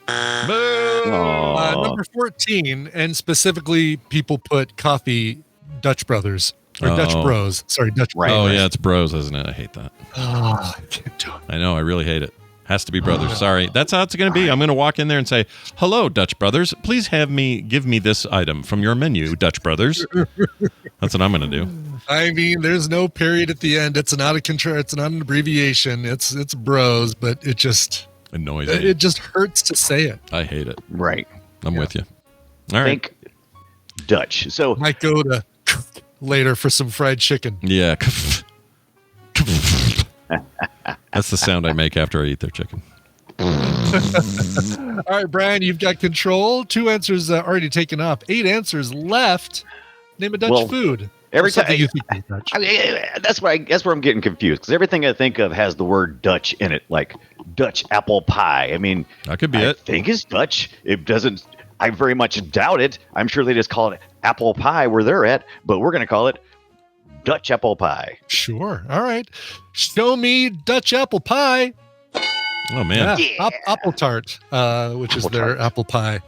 Aw. Number 14, and specifically, people put coffee Dutch Brothers or Dutch Bros. Sorry, Dutch Right. Bros. Oh, yeah, it's Bros, isn't it? I hate that. Oh, I can't do it. I know. I really hate it. Has to be Brothers. Sorry. That's how it's going to be. I'm going to walk in there and say, "Hello, Dutch Brothers. Please give me this item from your menu, Dutch Brothers." That's what I'm going to do. I mean, there's no period at the end. It's not it's not an abbreviation. It's Bros, but it just Annoys me. it just hurts to say it. I hate it. Right. I'm with you. All right. Think Dutch. So Might go to later for some fried chicken. Yeah. That's the sound I make after I eat their chicken. All right, Brian, you've got control. 2 answers already taken up. 8 answers left. Name a Dutch food. Every time you think is Dutch. I mean, that's where I'm getting confused because everything I think of has the word Dutch in it, like Dutch apple pie. I mean, That could be I it. think it's Dutch. It doesn't. I very much doubt it. I'm sure they just call it apple pie where they're at, but we're going to call it Dutch apple pie. Sure. All right. Show me Dutch apple pie. Oh, man. Yeah. Apple tart, which is their apple pie.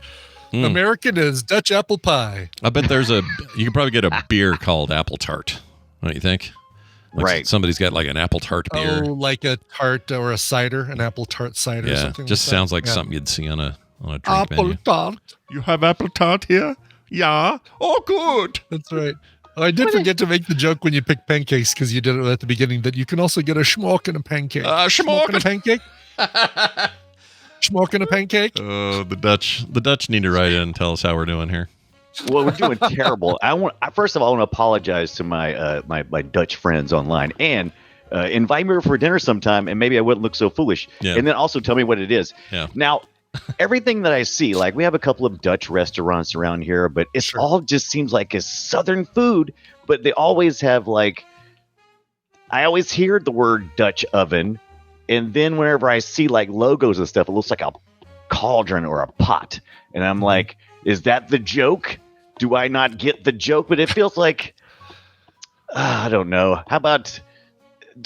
Mm. American is Dutch apple pie. I bet you could probably get a beer called Apple Tart. Don't you think? Like Right. Somebody's got like an Apple Tart beer. Oh, like a tart or a cider, an apple tart cider or Yeah. something. Just like sounds that. like Yeah. something you'd see on a drink Apple menu. tart. You have Apple Tart here? Yeah. Oh, good. That's right. Oh, I did forget to make the joke when you picked pancakes because you did it at the beginning that you can also get a schmuck and a pancake. Schmuck. and a pancake. Schmuck and a pancake. Oh, the Dutch need to write in and tell us how we're doing here. Well, we're doing terrible. First of all, I want to apologize to my my Dutch friends online and invite me over for dinner sometime, and maybe I wouldn't look so foolish. Yeah. And then also tell me what it is. Yeah. Now, everything that I see, like we have a couple of Dutch restaurants around here, but it's all just seems like it's Southern food. But they always have like, I always hear the word Dutch oven, and then whenever I see like logos and stuff, it looks like a cauldron or a pot, and I'm like, is that the joke? Do I not get the joke? But it feels like, I don't know. How about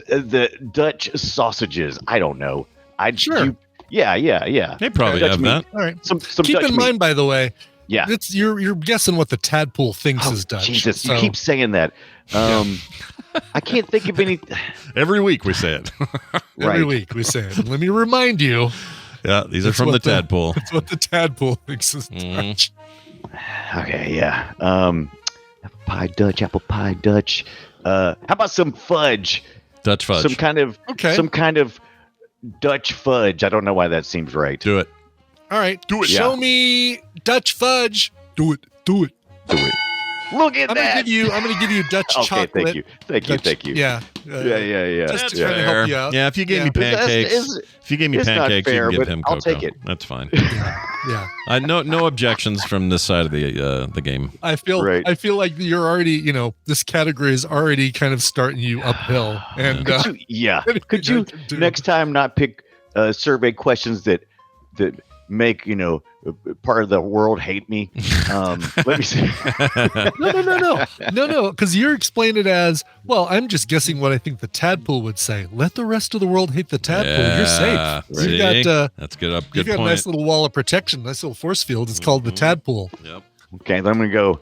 the Dutch sausages? I don't know. Sure. Yeah. They probably Dutch have meat. that. All right. Some Keep Dutch in meat. mind, by the way, Yeah. you're guessing what the tadpole thinks Oh, is Dutch. Jesus, so- you keep saying that. I can't think of any. Every week we say it. Every Right. week we say it. Let me remind you. Yeah, these are That's from the what tadpole. That's what the tadpole thinks is Mhm. Dutch. Okay, yeah. Apple pie Dutch, apple pie Dutch. How about some fudge? Dutch fudge. Some kind of Dutch fudge. I don't know why that seems right. Do it. All right. Do it. Show me Dutch fudge. Do it. Do it. Look at I'm that. gonna give you Dutch Okay, chocolate. thank you. Yeah. Yeah. Just to That's try to help you out. Yeah, if you gave me pancakes, if you gave me it's not pancakes, fair, you can give but him I'll cocoa. take it. That's fine. Yeah. No objections from this side of the game. I feel Right. like you're already, this category is already kind of starting you uphill. And Could you next time not pick survey questions that make part of the world hate me? Let me see. no, because you're explaining it as, well, I'm just guessing what I think the tadpole would say. Let the rest of the world hate the tadpole. You're safe. See? You've got That's good. you've got a nice little wall of protection, nice little force field. It's called the tadpole. Yep. Okay, then I'm gonna go.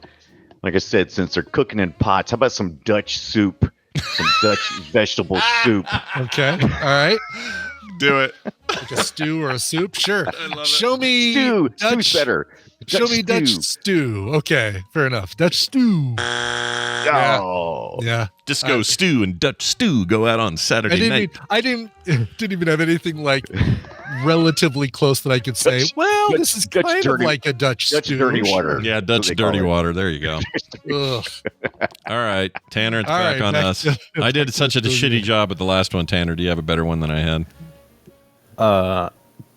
Like I said, since they're cooking in pots, how about some Dutch soup, some Dutch vegetable soup? Okay, all right. Do it. Like a stew or a soup, sure. love it. Show me Stew. Dutch. Stew's better. Show me Dutch stew. Okay, fair enough. Dutch stew. Oh. Yeah. Disco stew and Dutch stew go out on Saturday night. I didn't even have anything like relatively close that I could say. Well, this is Dutch kind dirty- of like a Dutch stew. dirty water. Yeah, Dutch That's what they call dirty it. water. There you go. Ugh. All right, Tanner, it's All back right, on back us. to- I did back such a to the shitty movie. job at the last one, Tanner. Do you have a better one than I had?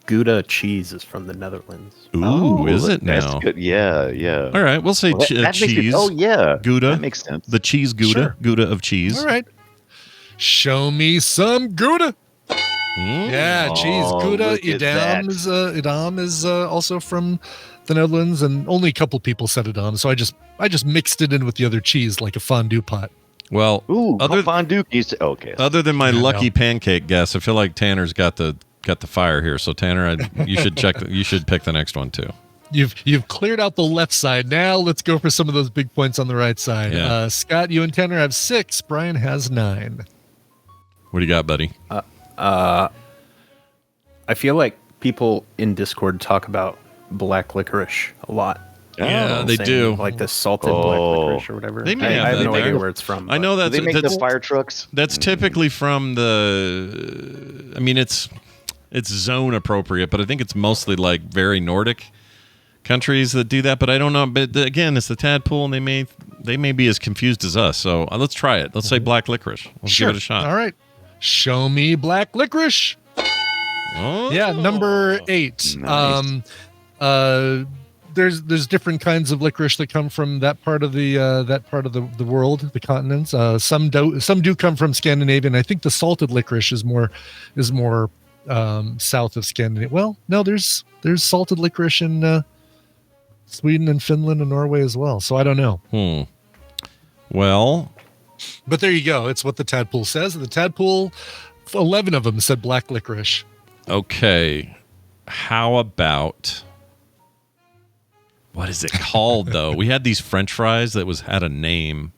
Gouda cheese is from the Netherlands. Ooh, is it That's now? good. Yeah. All right, we'll say Well, that makes me- cheese. yeah. Gouda. That makes sense. The cheese Gouda. Sure. Gouda of cheese. All right. Show me some Gouda. Mm. Yeah, cheese. Oh, Gouda. look at that. Edam is also from the Netherlands, and only a couple people said Edam, so I just mixed it in with the other cheese like a fondue pot. Well, Ooh, other fondue. Okay. other than my Yeah, lucky no. pancake guess, I feel like Tanner's got the fire here. So Tanner, you should you should pick the next one too. You've cleared out the left side. Now let's go for some of those big points on the right side. Yeah. Scott, you and Tanner have 6. Brian has 9. What do you got, buddy? I feel like people in Discord talk about black licorice a lot. Yeah, they Saying, do. Like the salted black licorice or whatever. They may I have have that no there. idea where it's from. I know Do that's they make that's, the fire trucks? that's typically from the. I mean, it's zone appropriate, but I think it's mostly like very Nordic countries that do that. But I don't know. But again, it's the tadpole, and they may be as confused as us. So let's try it. Let's say black licorice. Let's give it a shot. All right. Show me black licorice. Oh. Yeah, number 8. Nice. There's different kinds of licorice that come from that part of the world, the continents. Some do come from Scandinavia. I think the salted licorice is more south of Scandinavia. Well, no, there's salted licorice in Sweden and Finland and Norway as well. So I don't know. Well, But there you go. It's what the tadpole says. And the tadpole, 11 of them said black licorice. okay. How about what is it called though? We had these French fries that had a name.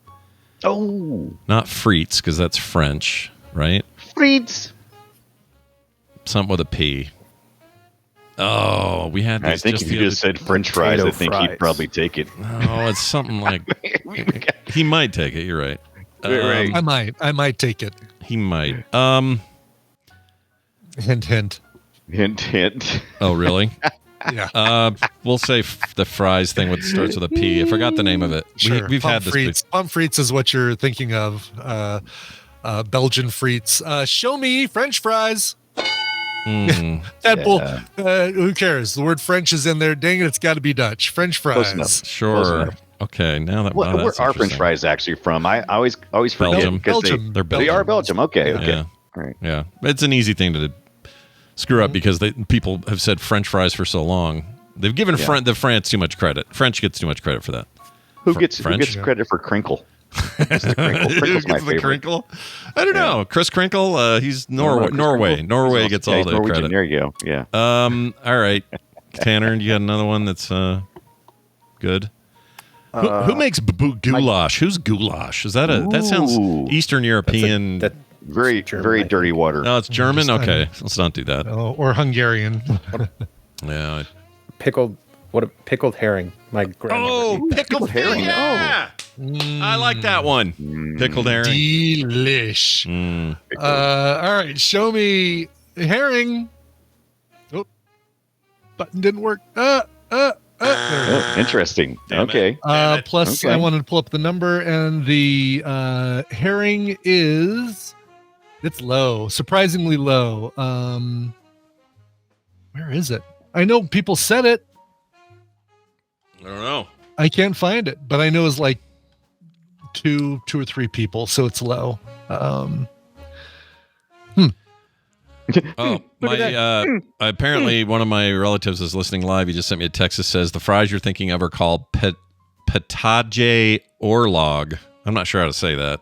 Oh, Not frites, because that's French, right? frites. Something with a P. Oh, we had these. I think just if the you other- just said French fries, I Potato think fries. he'd probably take it. Oh, it's something like he might take it. You're right. Right. I might take it. He might. Hint, hint. Hint, hint. Oh, really? Yeah. We'll say the fries thing with starts with a P. I forgot the name of it. Sure. We've had this. frites. Pommes frites is what you're thinking of. Belgian frites. Show me French fries. Tadpole. Who cares? The word French is in there. Dang it, it's got to be Dutch. French Close fries. enough. Close Sure. enough. Okay. Now that Where that's are French interesting. fries actually from? I always forget. Belgium. 'cause Belgium. They're They are Belgium. Okay. Okay. Yeah. All right. Yeah. It's an easy thing to screw up because people have said French fries for so long. They've given the France too much credit. French gets too much credit for that. Who gets French? credit for crinkle? It's the crinkle. Who Crinkle's my gets the favorite. crinkle? I don't know. Chris Crinkle. He's Norway. Chris Norway. Crinkle. Norway He's gets also- all he's the Norwegian. credit. There you go. Yeah. All right, Tanner, you got another one that's good. Who makes goulash? Who's goulash? Is that that sounds Ooh. Eastern European? That Very, German, very I think. dirty water. No, it's German. Just- Okay, let's not do that. Or Hungarian. Yeah. pickled herring. My grandmother. Oh, pickled herring. Yeah. I like that one. Pickled herring. Delish. Mm. All right, show me herring. Oh, button didn't work. Oh, interesting. Damn it. Okay. Damn it. Plus, Okay. I wanted to pull up the number, and the herring it's low, surprisingly low. Where is it? I know people said it. I don't know. I can't find it, but I know it's like two or three people, so it's low. Oh, apparently one of my relatives is listening live. He just sent me a text that says the fries you're thinking of are called potage orlog. I'm not sure how to say that,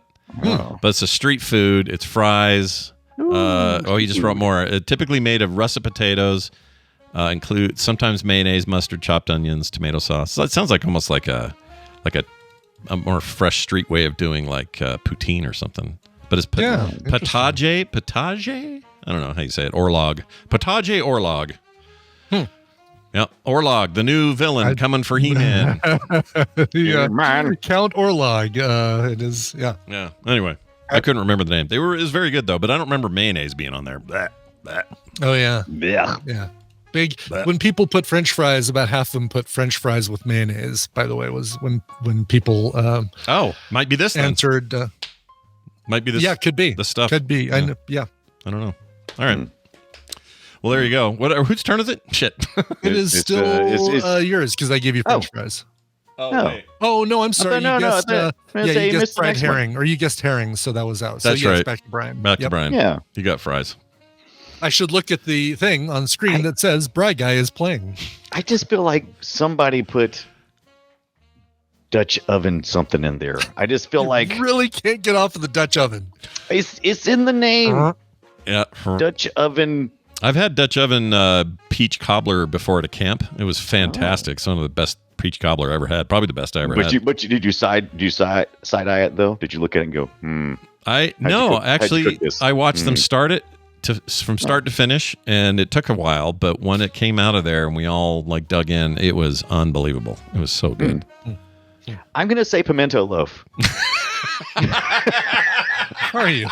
but it's a street food. It's fries. He just wrote more. Typically made of russet potatoes, include sometimes mayonnaise, mustard, chopped onions, tomato sauce. So it sounds like almost like a more fresh street way of doing like poutine or something. But it's potage. I don't know how you say it. Orlog. Potage orlog. Yeah, Orlog, the new villain coming for He-Man. Yeah, Count Orlog. It is. Yeah. Yeah. Anyway, I couldn't remember the name. It was very good though, but I don't remember mayonnaise being on there. Blah, blah. Oh yeah. Yeah. Yeah. Big. When people put French fries, about half of them put French fries with mayonnaise. By the way, was when people might be this then. answered. Might be this. Yeah, could be the stuff. Could be. Yeah. I know. Yeah. I don't know. All right. Well, there you go. Whose turn is it? Shit. It is still yours because I gave you French fries. No. Wait. Oh no, I'm sorry. No, You guessed, I was gonna say you you guessed missed the fried next one. herring, or you guessed herring, so that was out. So That's yes, right. back to Brian. Back to Yep. Brian. Yeah. You got fries. I should look at the thing on screen that says Bry Guy is playing. I just feel like somebody put Dutch oven something in there. I just feel like Really can't get off of the Dutch oven. it's in the name. Yeah. Dutch oven. I've had Dutch oven peach cobbler before at a camp. It was fantastic. Some of the best peach cobbler I ever had. Probably the best I ever had. Did you side eye it though? Did you look at it and go, How'd you cook this? I watched them start it from start to finish, and it took a while. But when it came out of there and we all like dug in, it was unbelievable. It was so good. I'm gonna say pimento loaf. How are you?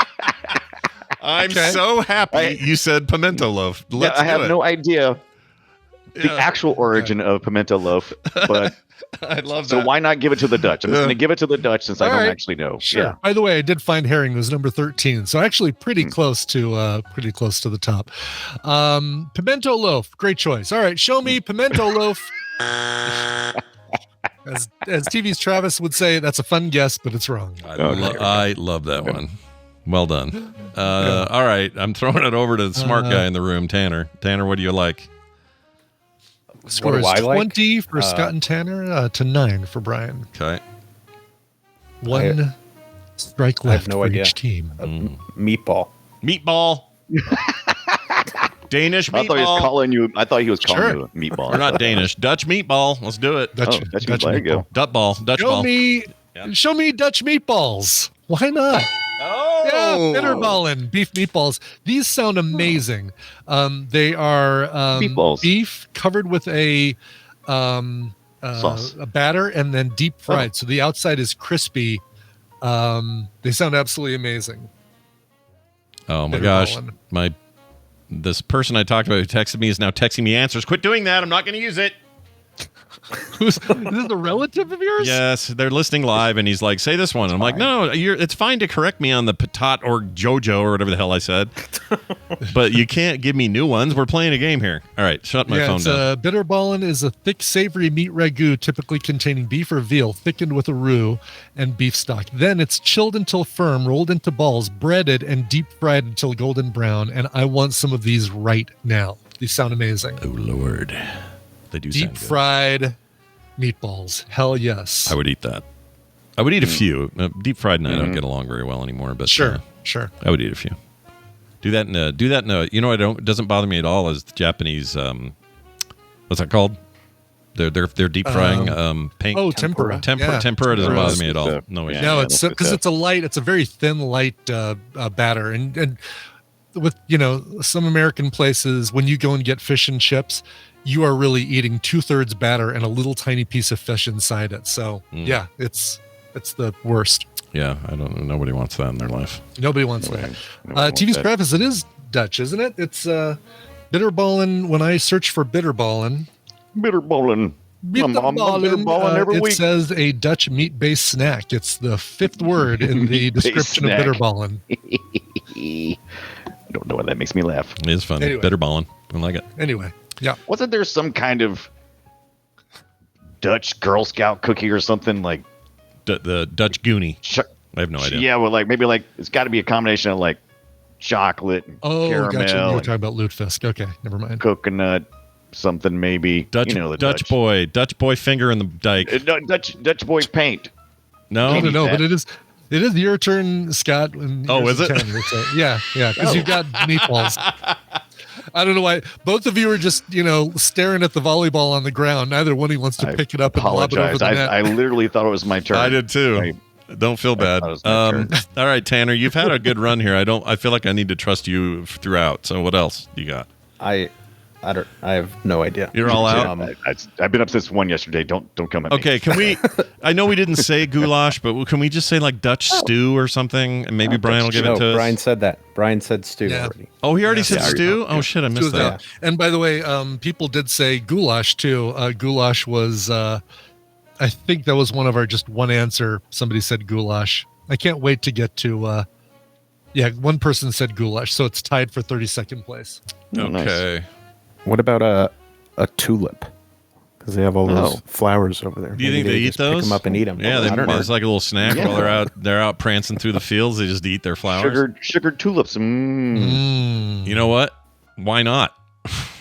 I'm so happy you said pimento loaf. Let's I have do it. no idea the actual origin of pimento loaf, but I love that. so why not give it to the Dutch? I'm just gonna give it to the Dutch since I All don't right. actually know. Sure. Yeah. By the way, I did find herring. It was number 13, so actually pretty close to the top. Pimento loaf, great choice. All right, show me pimento loaf. As TV's Travis would say, that's a fun guess, but it's wrong. I love that one. Well done. All right, I'm throwing it over to the smart guy in the room, Tanner. Tanner, what do you like? Score is What do I like? 20 for Scott and Tanner to 9 for Brian. Okay. One strike I have left no for idea. each team. Meatball. Meatball. Danish I thought he was meatball. calling you. I thought he was calling Sure. you a meatball. Or not Danish. Dutch meatball. Let's do it. Dutch, Dutch meatball. There you go. Dutch ball. Dutch Show ball. me, Yeah. show me Dutch meatballs. Why not? Oh. Yeah, bitterballin, beef meatballs. These sound amazing. They are Meatballs. beef covered with a Sauce. a batter and then deep fried. So the outside is crispy. They sound absolutely amazing. Oh my gosh. Bitterballin. This person I talked about who texted me is now texting me answers. Quit doing that. I'm not going to use it. Is this a relative of yours? Yes, they're listening live, and he's like, "Say this one." I'm like, "No, it's fine to correct me on the patat or JoJo or whatever the hell I said, but you can't give me new ones. We're playing a game here." All right, shut my phone down. Bitterballin is a thick, savory meat ragu, typically containing beef or veal, thickened with a roux and beef stock. Then it's chilled until firm, rolled into balls, breaded, and deep fried until golden brown. And I want some of these right now. These sound amazing. Oh Lord, they do Deep sound good. fried meatballs. Hell yes. I would eat that. I would eat a few. Deep fried, and I don't get along very well anymore. But Sure. I would eat a few. Do that in a. You know, it doesn't bother me at all. Is the Japanese what's that called? They're deep frying pink. Tempura. Tempura doesn't bother me at all. No issue. No, it's because it's a very thin, light batter, and with some American places, when you go and get fish and chips, you are really eating 2/3 batter and a little tiny piece of fish inside it. So yeah, it's the worst. Yeah, I don't. Nobody wants that in their life. Nobody wants that. TV's preface. It is Dutch, isn't it? It's bitterballin. When I search for bitterballin, bitterballen every it week. says a Dutch meat-based snack. It's the fifth word in the description snack. of bitterballen. I don't know why that makes me laugh. It is fun. Anyway. Bitterballen. I like it. Anyway, yeah. Wasn't there some kind of Dutch Girl Scout cookie or something like The Dutch Goonie. I have no idea. Yeah, well, like maybe like it's got to be a combination of like chocolate, and caramel, gotcha. You were and talking about Lutefisk. Okay, never mind. coconut, something maybe. Dutch, you know, the Dutch boy finger in the dike. Dutch boy paint. No, I don't know, that. but it is your turn, Scott. And Oh, yours is it? Tanner, so, yeah, because you've got meatballs. I don't know why. Both of you are just, staring at the volleyball on the ground. Neither one of you wants to pick it up and lob it over Apologize. the net. I literally thought it was my turn. I did too. Don't feel bad. thought it was my turn. All right, Tanner, you've had a good run here. I feel like I need to trust you throughout. So what else you got? I have no idea. You're all out. I've been up since 1 yesterday. Don't come at me. Okay, can we? I know we didn't say goulash, but can we just say like Dutch stew or something? And maybe Brian will give it to us. Brian said that. Brian said stew Yeah. already. Oh, he already said Yeah. stew. Oh shit, I missed that. And by the way, people did say goulash too. Goulash was, I think that was one of our just one answer. Somebody said goulash. I can't wait to get to. One person said goulash, so it's tied for 32nd place. Oh, nice. Okay. What about a tulip? Because they have all those flowers over there. Do you think Maybe they eat just those? Pick them up and eat them. Yeah, I don't know. it's like a little snack while they're out prancing through the fields. They just eat their flowers. Sugar tulips. You know what? Why not?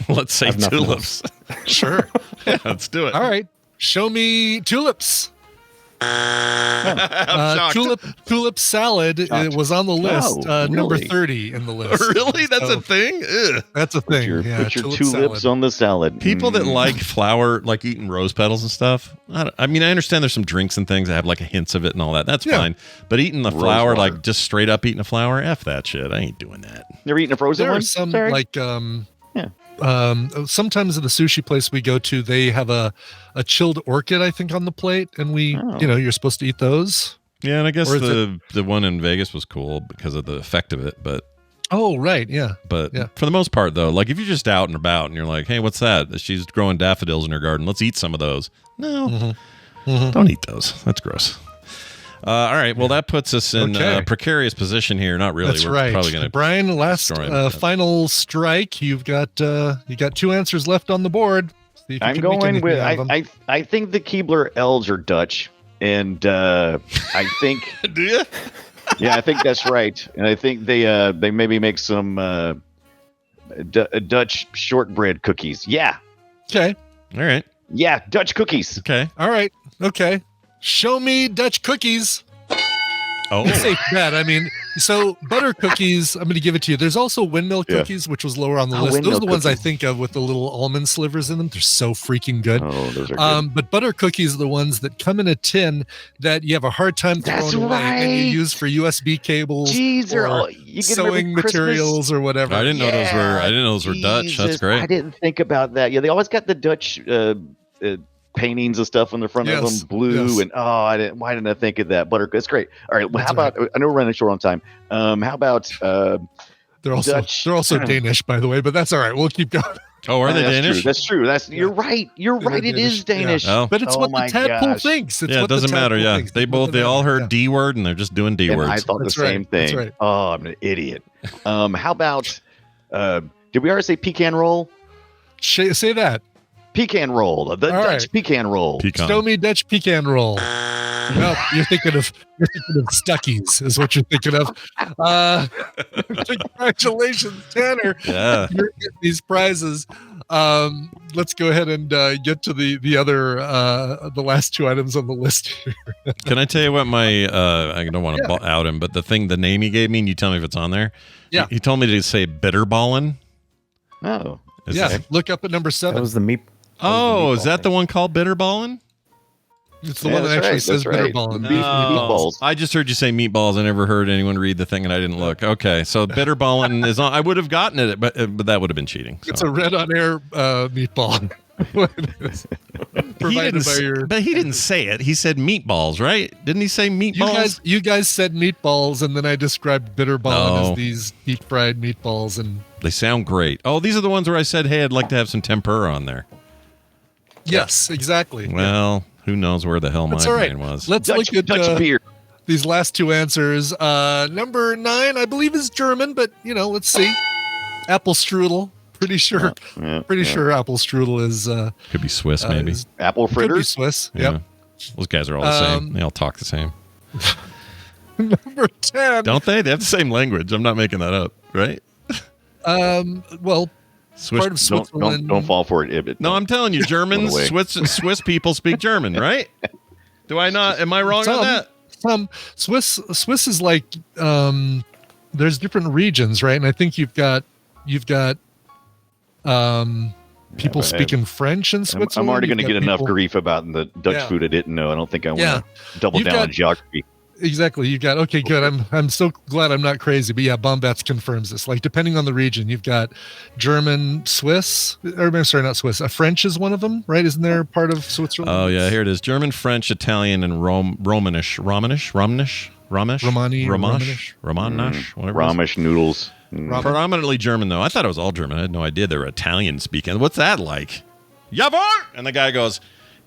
Let's say I've nothing tulips. Sure. Yeah, let's do it. All right. Show me tulips. Tulip salad was on the list. Number really? 30 in the list. Really? That's So, a thing? Ugh. That's a thing. Put your tulip tulips salad. on the salad. People that like flour, like eating rose petals and stuff. I mean, I understand there's some drinks and things that have like hints of it and all that. That's fine. But eating the Rose flour, water. like just straight up eating a flour, F that shit. I ain't doing that. Never eaten a frozen There one? are some Sorry? like sometimes at the sushi place we go to, they have a chilled orchid, I think, on the plate, and you're supposed to eat those. Yeah, and I guess Or is the one in Vegas was cool because of the effect of it, but Oh, right, yeah. But Yeah. for the most part, though, like if you're just out and about and you're like, hey, what's that? She's growing daffodils in her garden. Let's eat some of those. No, don't eat those. That's gross. All right. Well, that puts us in a precarious position here. Not really. That's We're right. probably going to. Brian, last destroy it. final strike. You got two answers left on the board. See if you I'm can make going anything with out of them. I think the Keebler Elves are Dutch, and I think Do you? yeah, I think that's right, and I think they maybe make some Dutch shortbread cookies. Yeah, Okay. All right. yeah, Dutch cookies. Okay. All right. Okay. Show me Dutch cookies. Oh. Safe bet. I mean, so butter cookies, I'm going to give it to you. There's also windmill Yeah. cookies, which was lower on the Oh, list. Those are windmill the ones I cookies. think of with the little almond slivers in them. They're so freaking good. Oh, those are good. But butter cookies are the ones that come in a tin that you have a hard time That's throwing away and you right. use for USB cables Jeez, they're or all, you get them every sewing Christmas. materials or whatever. I didn't know those were. I didn't know those were Dutch. That's Jesus, great. I didn't think about that. Yeah, they always got the Dutch paintings and stuff on the front of Yes, them, blue, yes. and why didn't I think of that? Butter, that's great. All right, well, how about? I know we're running short on time. How about? They're also Dutch. Danish, by the way, but that's all right. We'll keep going. Oh, are they that's Danish? True. That's true. You're right. You're They're right. It is Danish, Danish. Oh. But it's Oh what the my tadpole gosh. thinks. It's Yeah, it what the doesn't matter. tadpole Yeah, thinks. they all heard D word and they're just doing D And words. I thought That's the same right. That's thing. right. Oh, I'm an idiot. How about? Did we already say pecan roll? Say that. Pecan roll. The All Dutch right. pecan roll. Pecan. Show me Dutch pecan roll. No, you're thinking of Stuckies is what you're thinking of. Congratulations, Tanner. Yeah. You're getting these prizes. Let's go ahead and get to the other the last two items on the list here. Can I tell you what my I don't want to out him, but the name he gave me, and you tell me if it's on there. Yeah. He told me to say bitterballin. Oh, Is Yeah, that- look up at number 7. That was the meat. Oh, is that the one called bitterballin? It's the Yeah, one that that's actually right, says that's right. bitterball. Beef meatballs. I just heard you say meatballs. I never heard anyone read the thing, and I didn't look. Okay, so bitterballin is on. I would have gotten it, but that would have been cheating. So. It's a red on air meatball. Provided by your. But he didn't say it. He said meatballs, right? Didn't he say meatballs? You guys said meatballs, and then I described bitterball Oh. as these deep fried meatballs, and They sound great. Oh, these are the ones where I said, hey, I'd like to have some tempura on there. Yes, exactly. Well, who knows where the hell my That's all right. brain was. Let's look at Dutch beer. these last two answers. Number 9, I believe, is German, but let's see. Apple strudel. Pretty sure. Pretty sure apple strudel is. Could be Swiss, maybe. Apple Could be fritters. Swiss. Yeah. Yep. Those guys are all the same. They all talk the same. Number 10. Don't they? They have the same language. I'm not making that up, right? Well, Swiss. part of Switzerland. Don't fall for it, Ibit. No, I'm telling you, Germans, Swiss people speak German, right? Do I not? Am I wrong on that? Swiss is like there's different regions, right? And I think you've got people speaking French in Switzerland. I'm already going to get enough people- grief about the Dutch food I didn't know. I don't think I want to double down on geography. Exactly. You've got, okay, good. I'm so glad I'm not crazy, but yeah, Bombats confirms this. Like, depending on the region, you've got German, Swiss, or sorry, not Swiss. French is one of them, right? Isn't there part of Switzerland? Oh yeah, here it is: German, French, Italian, and Romanish, whatever. Romish noodles. Predominantly German, though. I thought it was all German. I had no idea they were Italian speaking. What's that like? Jawohl! And the guy goes,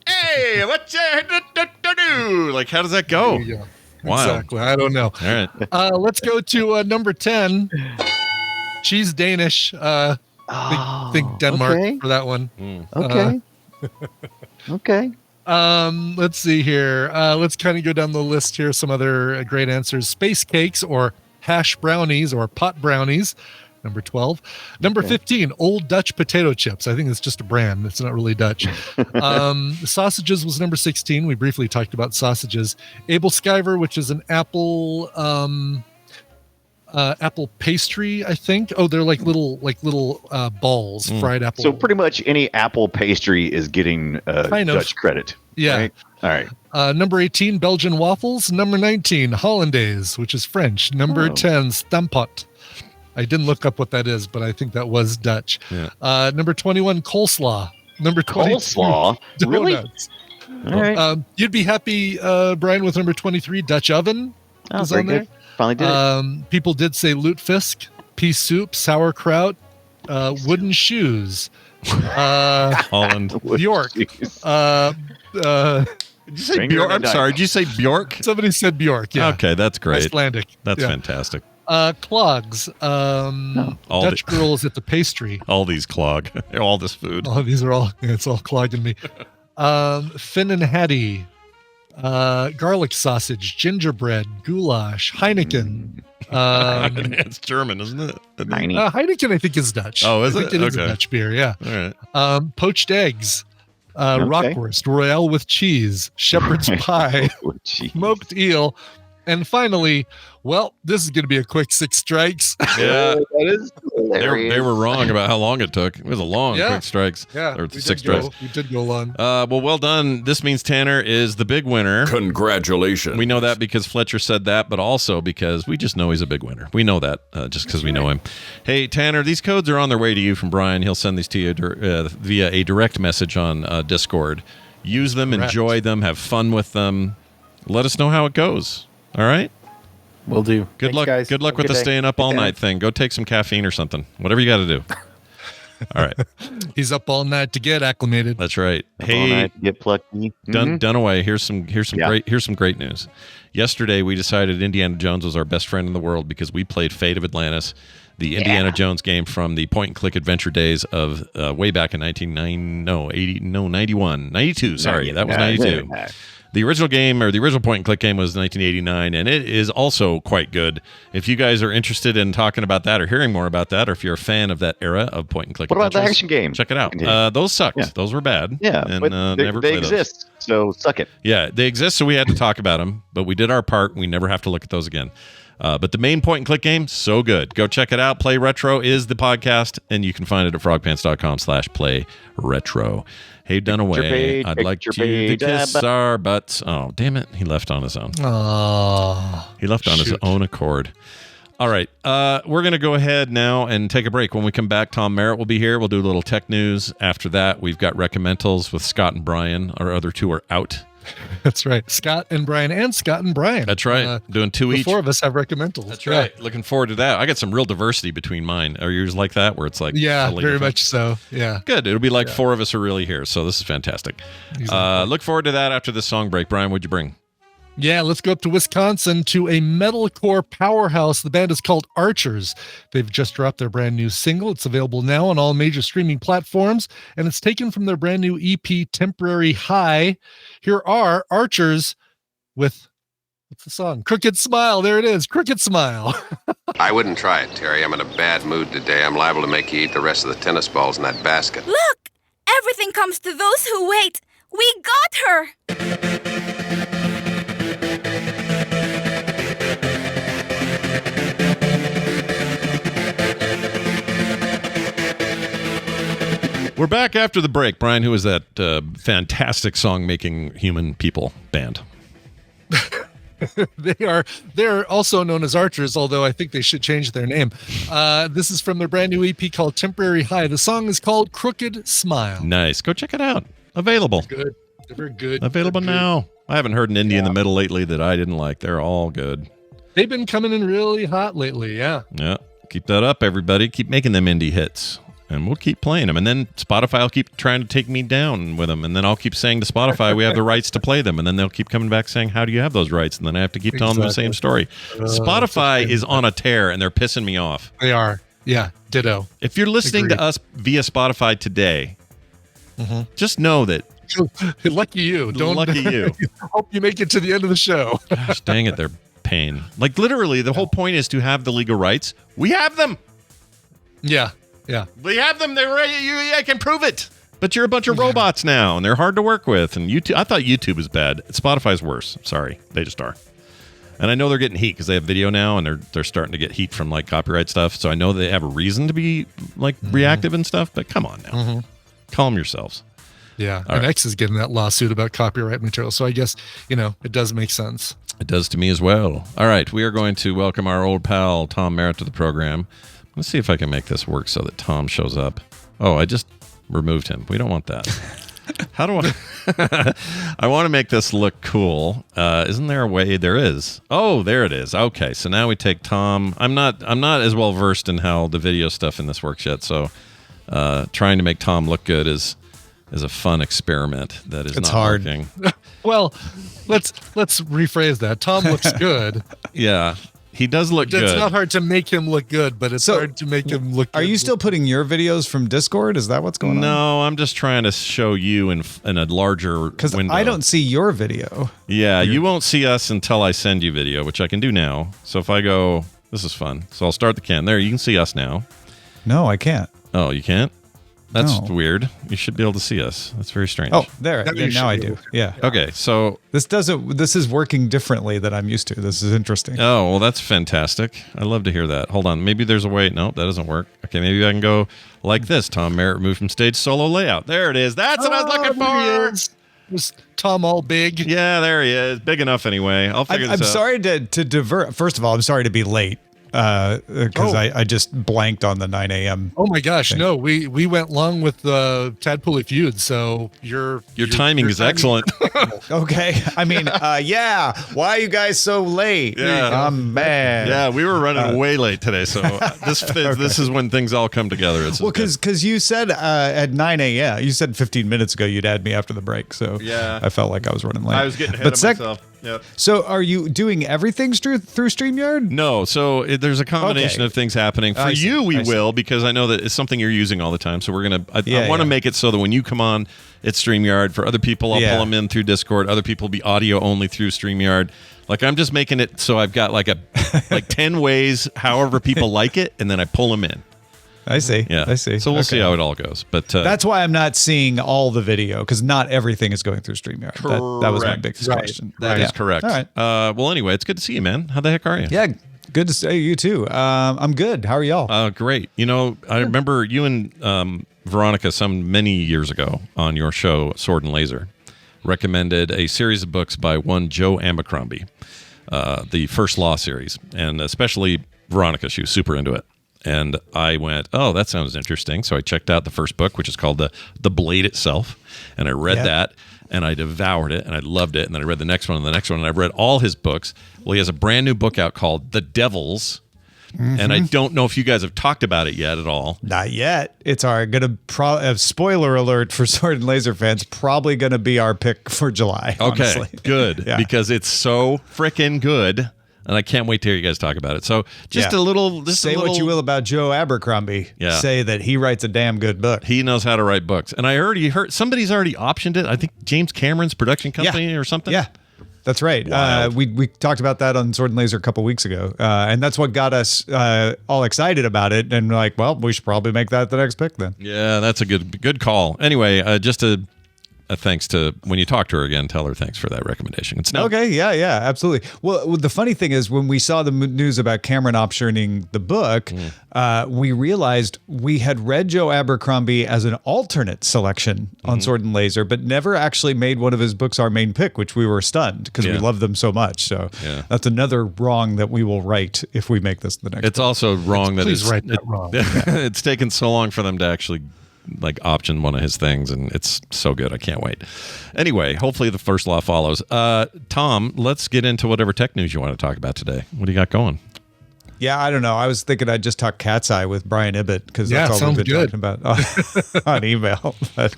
"Hey, what you do?" Like, how does that go? Yeah. Wow. Exactly. I don't know. All right. Let's go to number 10. Cheese Danish. Think Denmark for that one. Okay. Okay. Let's see here. Let's kind of go down the list here. Some other great answers. Space cakes or hash brownies or pot brownies. Number 12. Number 15, Old Dutch potato chips. I think it's just a brand. It's not really Dutch. Sausages was number 16. We briefly talked about sausages. Abel Skyver, which is an apple apple pastry, I think. Oh, they're like little balls, fried apple. So pretty much any apple pastry is getting Dutch credit. Yeah. Right? All right. Number 18, Belgian waffles. Number 19, Hollandaise, which is French. Number 10, Stampot. I didn't look up what that is, but I think that was Dutch. Yeah. Number 21, coleslaw. Number 22, Coleslaw? Really? donuts. All right. You'd be happy, Brian, with number 23, Dutch oven. Oh, is very on there. good. Finally did it. People did say lutefisk, pea soup, sauerkraut, wooden shoes, Holland. Bjork. Did you say Bjork? I'm sorry. Did you say Bjork? Somebody said Bjork. Yeah. Okay, that's great. Icelandic. That's fantastic. Clogs. Dutch girls at the pastry. All these clog. All this food. Oh, these are all. It's all clogging me. Finn and Hattie. Garlic sausage, gingerbread, goulash, Heineken. It's German, isn't it? Heineken, I think, is Dutch. Oh, is I it? think it is a Okay. Dutch beer. Yeah. All right. Poached eggs. Rockwurst, Royale with cheese, shepherd's pie, Oh, geez. smoked eel, and finally, well, this is going to be a quick 6 strikes. Yeah. That is hilarious. They were wrong about how long it took. It was a long quick strikes. Yeah, Or we 6 did go- strikes. We did go long. Well done. This means Tanner is the big winner. Congratulations. We know that because Fletcher said that, but also because we just know he's a big winner. We know that just because we know him. Hey, Tanner, these codes are on their way to you from Brian. He'll send these to you via a direct message on Discord. Use them, Correct. enjoy them, have fun with them. Let us know how it goes. All right? Will do. Good Thanks, luck. guys. Good luck Have a with the day. staying up all Good night thing. Go take some caffeine or something. Whatever you got to do. All right. He's up all night to get acclimated. That's right. All Hey, night, get plucky. Dunaway, here's some Yeah. great news. Yesterday we decided Indiana Jones was our best friend in the world because we played Fate of Atlantis, the Indiana Jones game from the point and click adventure days of way back in 92. Sorry, that was 92. The original game, or the original point and click game, was 1989, and it is also quite good. If you guys are interested in talking about that or hearing more about that, or if you're a fan of that era of point and click What about the adventures, action game? check it out. Continue. Those sucked. Yeah. Those were bad. Yeah, and but never they play those. exist, so suck it. Yeah, they exist, so we had to talk about them, but we did our part. We never have to look at those again. But the main point and click game, so good. Go check it out. Play Retro is the podcast, and you can find it at frogpants.com/play retro. Hey, Dunaway, I'd like you to kiss our butts. Oh, damn it. He left on his own. Oh, He left on his own accord. All right. We're going to go ahead now and take a break. When we come back, Tom Merritt will be here. We'll do a little tech news. After that, we've got Recommentals with Scott and Brian. Our other two are out. That's right. Scott and Brian and Scott and Brian. That's right. Doing 2 the each. 4 of us have recommendals. That's right. Looking forward to that. I got some real diversity between mine. Are yours like that, where it's like Yeah, totally very different? much so. Yeah. Good. It'll be like 4 of us are really here, so this is fantastic. Exactly. Look forward to that after this song break. Brian, what'd you bring? Yeah, let's go up to Wisconsin to a metalcore powerhouse. The band is called Archers. They've just dropped their brand new single. It's available now on all major streaming platforms, and it's taken from their brand new EP, Temporary High. Here are Archers with, what's the song? Crooked Smile. There it is. Crooked Smile. I wouldn't try it, Terry. I'm in a bad mood today. I'm liable to make you eat the rest of the tennis balls in that basket. Look! Everything comes to those who wait. We got her! We're back after the break. Brian, who is that fantastic song-making human people band? They're also known as Archers, although I think they should change their name. This is from their brand new EP called Temporary High. The song is called Crooked Smile. Nice. Go check it out. Available. Good. They're very good. Available They're good. now. I haven't heard an indie in the middle lately that I didn't like. They're all good. They've been coming in really hot lately. Yeah. Yeah. Keep that up, everybody. Keep making them indie hits. And we'll keep playing them. And then Spotify will keep trying to take me down with them. And then I'll keep saying to Spotify, we have the rights to play them. And then they'll keep coming back saying, how do you have those rights? And then I have to keep telling them the same story. Spotify is on a tear, and they're pissing me off. They are. Yeah. Ditto. If you're listening to us via Spotify today, just know that. Lucky you. Lucky you. Hope you make it to the end of the show. Gosh, dang it, they're pain. Like, literally, the whole point is to have the legal rights. We have them. Yeah. Yeah. We have them. They're ready. I can prove it. But you're a bunch of robots now, and they're hard to work with. And YouTube, I thought YouTube was bad. Spotify's worse. Sorry, they just are. And I know they're getting heat because they have video now, and they're starting to get heat from like copyright stuff. So I know they have a reason to be like reactive and stuff. But come on now, calm yourselves. Yeah. All and right. X is getting that lawsuit about copyright material. So I guess, it does make sense. It does to me as well. All right, we are going to welcome our old pal Tom Merritt to the program. Let's see if I can make this work so that Tom shows up. Oh, I just removed him. We don't want that. How do I? I want to make this look cool. Isn't there a way? There is. Oh, there it is. Okay, so now we take Tom. I'm not as well versed in how the video stuff in this works yet. So, trying to make Tom look good is a fun experiment that is not working. Well, let's rephrase that. Tom looks good. Yeah. He does look good. It's not hard to make him look good, but it's hard to make him look good. Are you still putting your videos from Discord? Is that what's going on? No, I'm just trying to show you in a larger window. Because I don't see your video. Yeah, you won't see us until I send you video, which I can do now. So if I go, this is fun. So I'll start the cam. There, you can see us now. No, I can't. Oh, you can't? That's No. weird. You should be able to see us. That's very strange. Oh, there. Now Yeah, you now I should be do. able to. Yeah. Okay, so... This is working differently than I'm used to. This is interesting. Oh, well, that's fantastic. I love to hear that. Hold on. Maybe there's a way. No, that doesn't work. Okay, maybe I can go like this. Tom Merritt removed from stage solo layout. There it is. That's what I was looking There he for. is. Was Tom all big? Yeah, there he is. Big enough anyway. I'll figure I'm this out. sorry to divert. First of all, I'm sorry to be late because I just blanked on the 9 a.m. Oh my gosh, no, we went long with the Tadpooly feud, so your timing is excellent. Okay. I mean, yeah. Why are you guys so late? Yeah. I'm mad. Yeah, we were running way late today, so this is when things all come together. It's Well, because you said at 9 a.m. You said 15 minutes ago you'd add me after the break, so Yeah. I felt like I was running late. I was getting ahead of myself. Yep. So are you doing everything through StreamYard? No, so there's a combination Okay. of things happening. For I see, you, we I see. will, because I know that it's something you're using all the time. So we're going to, I Yeah, want to yeah. make it so that when you come on, it's StreamYard. For other people, I'll Yeah. pull them in through Discord. Other people will be audio only through StreamYard. Like, I'm just making it so I've got like 10 ways, however people like it, and then I pull them in. I see. Yeah. I see. So we'll see Okay. how it all goes. But That's why I'm not seeing all the video, because not everything is going through StreamYard. That was my Correct. biggest Right. question. that is correct. All right. Well, anyway, it's good to see you, man. How the heck are you? Yeah, good to see you too. I'm good. How are y'all? Great. You know, I remember you and Veronica many years ago on your show, Sword and Laser, recommended a series of books by one Joe Abercrombie, the First Law series, and especially Veronica. She was super into it. And I went, oh, that sounds interesting. So I checked out the first book, which is called The Blade Itself. And I read that. and I devoured it, and I loved it. And then I read the next one and the next one, and I've read all his books. Well, he has a brand new book out called The Devils. And I don't know if you guys have talked about it yet at all. Not yet. It's our spoiler alert for Sword and Laser fans. Probably going to be our pick for July. Okay, honestly. good, Yeah. because it's so freaking good, and I can't wait to hear you guys talk about it. So just a little. Say what you will about Joe Abercrombie. Yeah. Say that he writes a damn good book. He knows how to write books, and I already heard somebody's already optioned it. I think James Cameron's production company or something. Yeah. That's right. We talked about that on Sword and Laser a couple weeks ago, and that's what got us all excited about it. And like, well, we should probably make that the next pick then. Yeah, that's a good call. Anyway, just a thanks to, when you talk to her again, tell her thanks for that recommendation. It's now okay. Yeah, absolutely. Well, the funny thing is, when we saw the news about Cameron optioning the book, we realized we had read Joe Abercrombie as an alternate selection on Sword and Laser, but never actually made one of his books our main pick, which we were stunned because we love them so much. So that's another wrong that we will right if we make this the next. It's also wrong that Please write that wrong. It's taken so long for them to actually like option one of his things, and it's so good. I can't wait. Anyway, hopefully the first law follows. Tom, let's get into whatever tech news you want to talk about today. What do you got going? Yeah, I don't know. I was thinking I'd just talk Cat's Eye with Brian Ibbett because that's all we've been talking about on email. But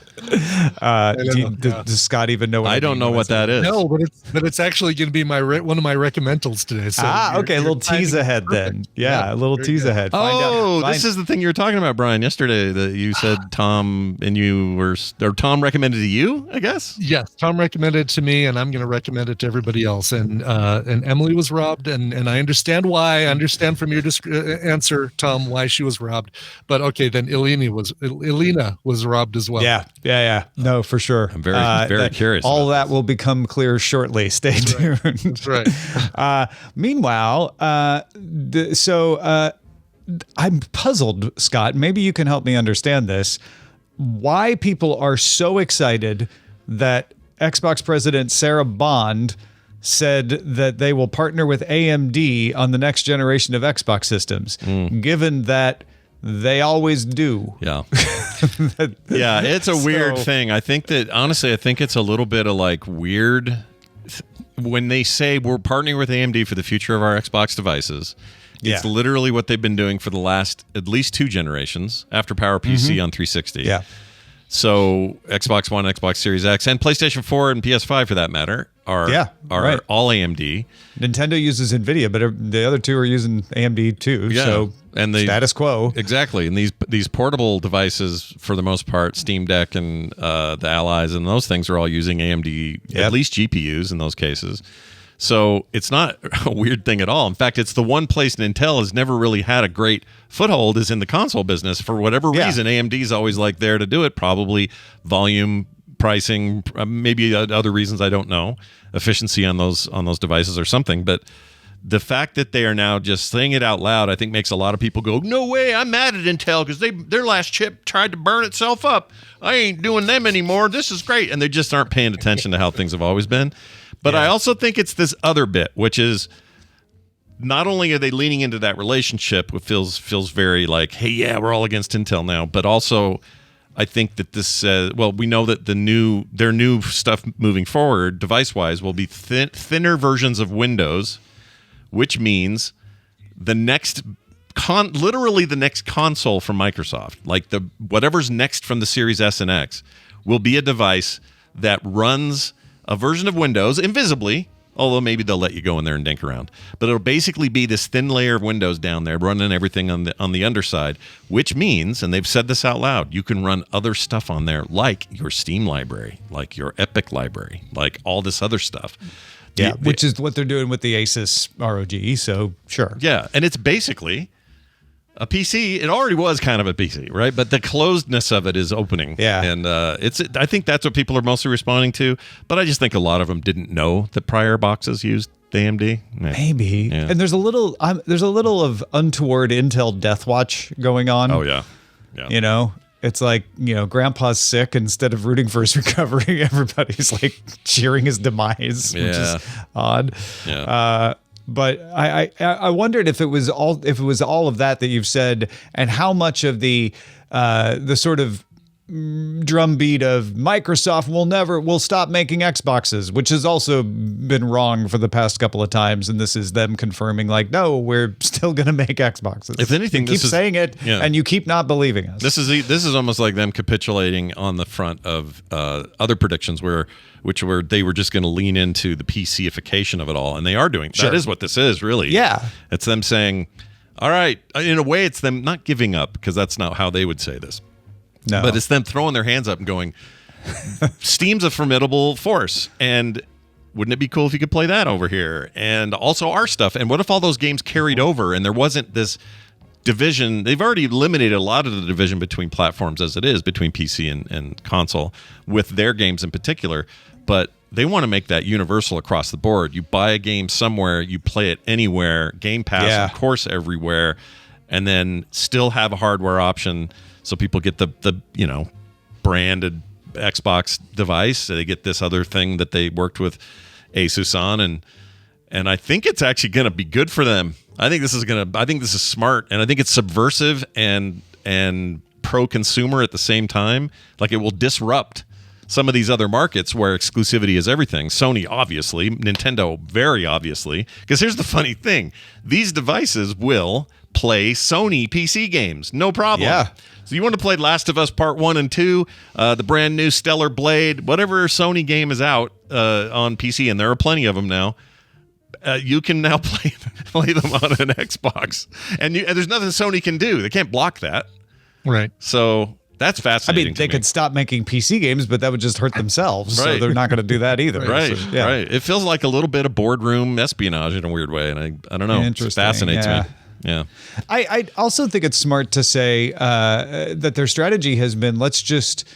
does Scott even know what I don't know what that is. No, but it's actually going to be one of my recommendals today. So okay, a little tease ahead then. Yeah, a little tease ahead. This is the thing you were talking about, Brian, yesterday that you said Tom and you were, or Tom recommended to you, I guess? Yes, Tom recommended it to me, and I'm going to recommend it to everybody else. And Emily was robbed, and I understand why. I understand from your answer, Tom, why she was robbed. But okay, then Elena was robbed as well. Yeah. No, for sure. I'm very curious. All that will become clear shortly. Stay tuned. That's right. Meanwhile, I'm puzzled, Scott. Maybe you can help me understand this. Why people are so excited that Xbox President Sarah Bond said that they will partner with AMD on the next generation of Xbox systems, given that they always do. Yeah. Yeah, it's a weird thing. I think it's a little bit of like weird when they say we're partnering with AMD for the future of our Xbox devices. It's literally what they've been doing for the last at least 2 generations after PowerPC on 360. Yeah. So Xbox One, Xbox Series X, and PlayStation 4 and PS5 for that matter are all AMD. Nintendo uses NVIDIA, but the other two are using AMD too. Yeah. So and the status quo. Exactly. And these portable devices, for the most part, Steam Deck and the Allies and those things are all using AMD, at least GPUs in those cases. So it's not a weird thing at all. In fact, it's the one place Intel has never really had a great foothold is in the console business. For whatever reason, AMD's always like there to do it. Probably volume, pricing, maybe other reasons I don't know. Efficiency on those devices or something. But the fact that they are now just saying it out loud, I think makes a lot of people go, no way, I'm mad at Intel because their last chip tried to burn itself up. I ain't doing them anymore. This is great. And they just aren't paying attention to how things have always been. But I also think it's this other bit, which is not only are they leaning into that relationship, which feels very like, hey, yeah, we're all against Intel now, but also I think that this, we know that their new stuff moving forward, device-wise, will be thinner versions of Windows, which means the next literally the next console from Microsoft, like whatever's next from the Series S and X, will be a device that runs a version of Windows invisibly, although maybe they'll let you go in there and dink around. But it'll basically be this thin layer of Windows down there running everything on the underside, which means, and they've said this out loud, you can run other stuff on there like your Steam library, like your Epic library, like all this other stuff. Yeah, which is what they're doing with the Asus ROG, so sure. Yeah, and it's basically a PC. It already was kind of a PC, right? But the closedness of it is opening. Yeah. And I think that's what people are mostly responding to. But I just think a lot of them didn't know that prior boxes used AMD. Maybe. Yeah. And there's a little of untoward Intel death watch going on. Oh, yeah. You know? It's like, Grandpa's sick. Instead of rooting for his recovery, everybody's like cheering his demise, which is odd. Yeah. But I wondered if it was all of that you've said, and how much of the sort of drumbeat of Microsoft will stop making Xboxes, which has also been wrong for the past couple of times. And this is them confirming, like, no, we're still going to make Xboxes. If anything, you keep saying it, and you keep not believing us. This is almost like them capitulating on the front of other predictions which were they were just going to lean into the PC-ification of it all, and they are doing. That is what this is, really. Yeah, it's them saying, all right. In a way, it's them not giving up, because that's not how they would say this. No. But it's them throwing their hands up and going, Steam's a formidable force, and wouldn't it be cool if you could play that over here? And also our stuff. And what if all those games carried over and there wasn't this division? They've already eliminated a lot of the division between platforms as it is, between PC and console, with their games in particular. But they want to make that universal across the board. You buy a game somewhere, you play it anywhere, Game Pass, of course, everywhere, and then still have a hardware option. So people get the branded Xbox device. They get this other thing that they worked with Asus on, and I think it's actually going to be good for them. I think this is smart, and I think it's subversive and pro-consumer at the same time. Like, it will disrupt some of these other markets where exclusivity is everything. Sony, obviously. Nintendo, very obviously. Because here's the funny thing. These devices will play Sony PC games. No problem. Yeah. So you want to play Last of Us Part 1 and 2, the brand new Stellar Blade, whatever Sony game is out on PC, and there are plenty of them now, you can now play them on an Xbox. And there's nothing Sony can do. They can't block that. Right. So that's fascinating. I mean, they could stop making PC games, but that would just hurt themselves. So they're not going to do that either. Right, so, yeah. right. It feels like a little bit of boardroom espionage in a weird way, and I don't know. It fascinates me. Yeah. I also think it's smart to say that their strategy has been let's just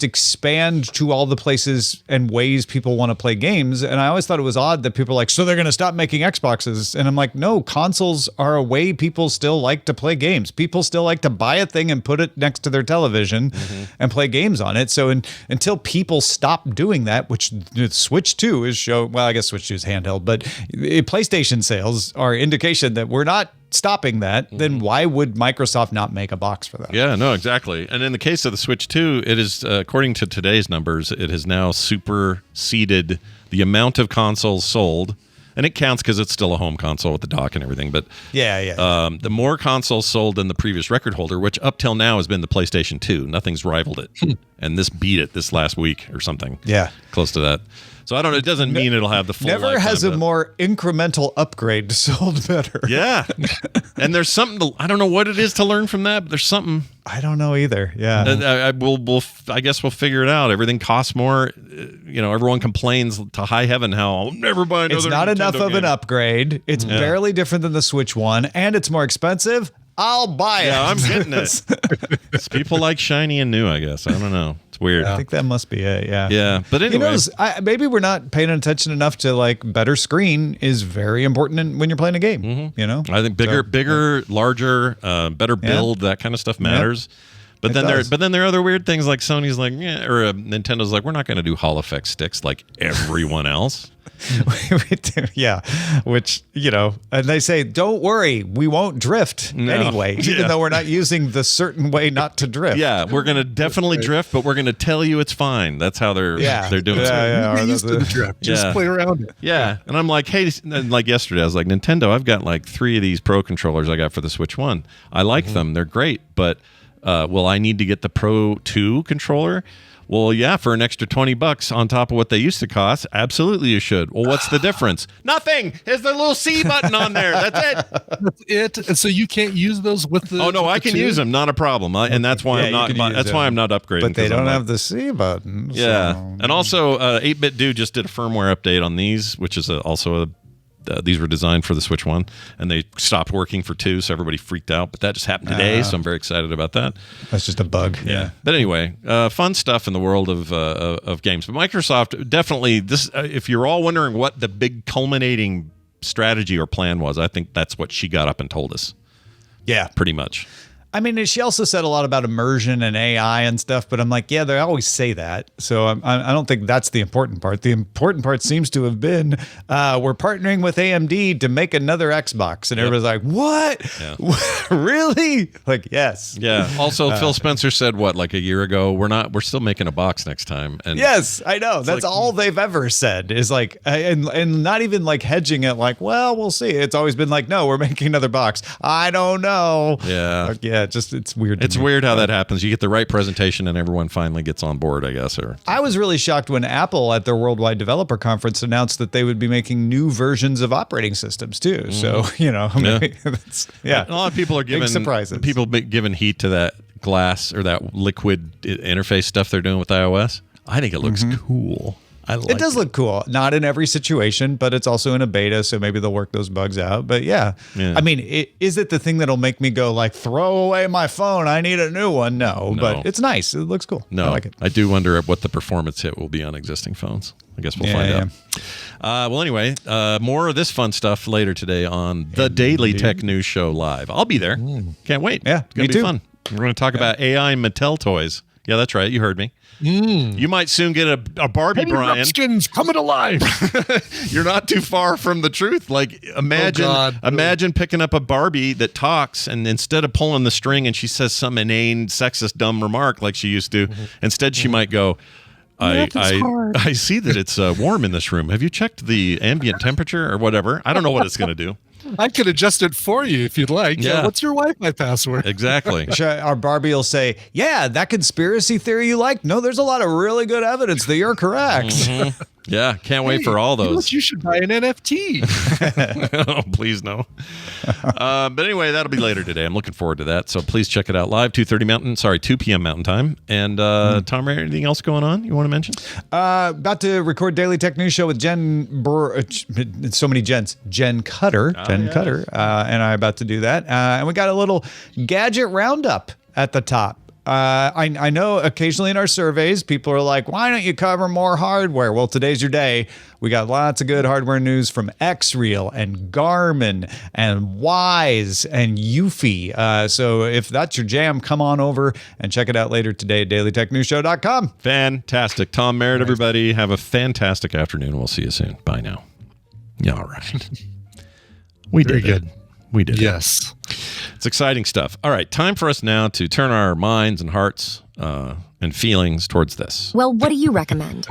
expand to all the places and ways people want to play games. And I always thought it was odd that people are like, so they're going to stop making Xboxes. And I'm like, no, consoles are a way people still like to play games. People still like to buy a thing and put it next to their television and play games on it. So until people stop doing that, which Switch 2 is I guess Switch 2 is handheld, but PlayStation sales are indication that we're not stopping that, then why would Microsoft not make a box for that? Yeah, no, exactly. And in the case of the Switch 2, it is, according to today's numbers, it has now superseded the amount of consoles sold. And it counts because it's still a home console with the dock and everything. But the more consoles sold than the previous record holder, which up till now has been the PlayStation 2. Nothing's rivaled it. And this beat it this last week or something. Yeah. Close to that. So I don't know. It doesn't mean it'll have the full Never lifetime, has a more incremental upgrade sold better. Yeah. And there's something I don't know what it is to learn from that, but there's something. I don't know either. Yeah. I guess we'll figure it out. Everything costs more. Everyone complains to high heaven how I'll never buy another It's not Nintendo enough of game. an upgrade. It's barely different than the Switch one, and it's more expensive. I'll buy it. Yeah, I'm getting it. It's people like shiny and new, I guess. I don't know. It's weird. I think that must be it. Yeah. Yeah. But anyway. Maybe we're not paying attention enough to like better screen is very important when you're playing a game. I think bigger, larger, better build, that kind of stuff matters. But then there are other weird things like Sony's like, or Nintendo's like, we're not going to do Hall effect sticks like everyone else. Yeah, which and they say, don't worry, we won't drift anyway, even though we're not using the certain way not to drift. Yeah, we're gonna definitely drift, but we're gonna tell you it's fine. That's how they're doing it. Get used to the drift. Just play around it. Yeah, and I'm like, hey, like yesterday, I was like, Nintendo, I've got like 3 of these Pro controllers I got for the Switch 1. I like them; they're great, but will I need to get the Pro 2 controller? Well, yeah, for an extra $20 on top of what they used to cost, absolutely you should. Well, what's the difference? Nothing. There's the little C button on there. That's it. That's it. And so you can't use those with the. Oh no, I can use them. Not a problem. And that's why I'm not. That's why I'm not upgrading. But they don't have the C button. Yeah, so. and also 8-Bit Dude just did a firmware update on these, which is also a. These were designed for the Switch 1, and they stopped working for 2, so everybody freaked out. But that just happened today, so I'm very excited about that. That's just a bug. Yeah. But anyway, fun stuff in the world of games. But Microsoft definitely this. If you're all wondering what the big culminating strategy or plan was, I think that's what she got up and told us. Yeah, pretty much. I mean, she also said a lot about immersion and AI and stuff, but I'm like, yeah, they always say that. So I don't think that's the important part. The important part seems to have been we're partnering with AMD to make another Xbox. And everybody's like, what? Yeah. Really? Like, yes. Yeah. Also, Phil Spencer said, what, like a year ago, we're still making a box next time. And yes, I know. That's like, all they've ever said is like, and not even like hedging it like, well, we'll see. It's always been like, no, we're making another box. I don't know. Yeah. Yeah. It's weird. It's weird how that happens. You get the right presentation and everyone finally gets on board, I guess. Or I was really shocked when Apple at their Worldwide Developer Conference announced that they would be making new versions of operating systems too. So, you know, maybe a lot of people are giving surprises. People giving heat to that glass or that liquid interface stuff they're doing with iOS. I think it looks cool. It does look cool. Not in every situation, but it's also in a beta, so maybe they'll work those bugs out. But yeah. I mean, is it the thing that'll make me go like, throw away my phone, I need a new one? No, but it's nice. It looks cool. No, I like it. I do wonder what the performance hit will be on existing phones. I guess we'll find out. Well, anyway, more of this fun stuff later today on the Daily Tech News Show Live. I'll be there. Can't wait. Yeah, it's going to be fun. We're going to talk about AI and Mattel toys. Yeah, that's right. You heard me. You might soon get a Barbie, Brian. Skins coming alive. You're not too far from the truth. Like imagine picking up a Barbie that talks, and instead of pulling the string and she says some inane, sexist, dumb remark like she used to, instead she might go, I see that it's warm in this room. Have you checked the ambient temperature or whatever? I don't know what it's going to do. I could adjust it for you if you'd like. Yeah. What's your Wi-Fi password? Exactly. Our Barbie will say, yeah, that conspiracy theory you like? No, there's a lot of really good evidence that you're correct. Yeah, can't wait for all those. You should buy an NFT. Oh, please no. But anyway, that'll be later today. I'm looking forward to that. So please check it out live, 2 p.m. Mountain Time. And Tom, anything else going on you want to mention? About to record Daily Tech News Show with so many Jens. Jen Cutter. Cutter. And I about to do that. And we got a little gadget roundup at the top. I know occasionally in our surveys, people are like, why don't you cover more hardware? Well, today's your day. We got lots of good hardware news from Xreel and Garmin and Wise and Eufy. So if that's your jam, come on over and check it out later today at dailytechnewsshow.com. Fantastic. Tom Merritt, everybody. Have a fantastic afternoon. We'll see you soon. Bye now. Yeah, all right. We did good. We did. Yes. It's exciting stuff. All right. Time for us now to turn our minds and hearts and feelings towards this. Well, what do you recommend?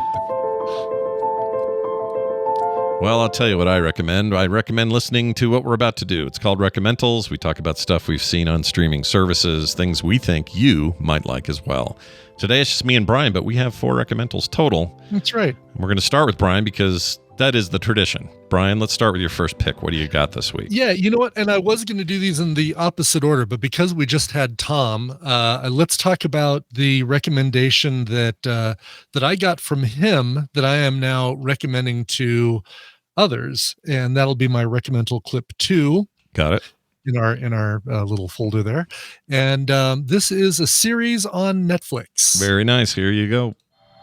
Well, I'll tell you what I recommend. I recommend listening to what we're about to do. It's called Recommentals. We talk about stuff we've seen on streaming services, things we think you might like as well. Today it's just me and Brian, but we have 4 Recommentals total. That's right. And we're going to start with Brian because that is the tradition. Brian, let's start with your first pick. What do you got this week? Yeah, you know what? And I was going to do these in the opposite order, but because we just had Tom, let's talk about the recommendation that I got from him that I am now recommending to others, and that'll be my Recommental clip 2. Got it. In our little folder there, and this is a series on Netflix. Very nice. Here you go.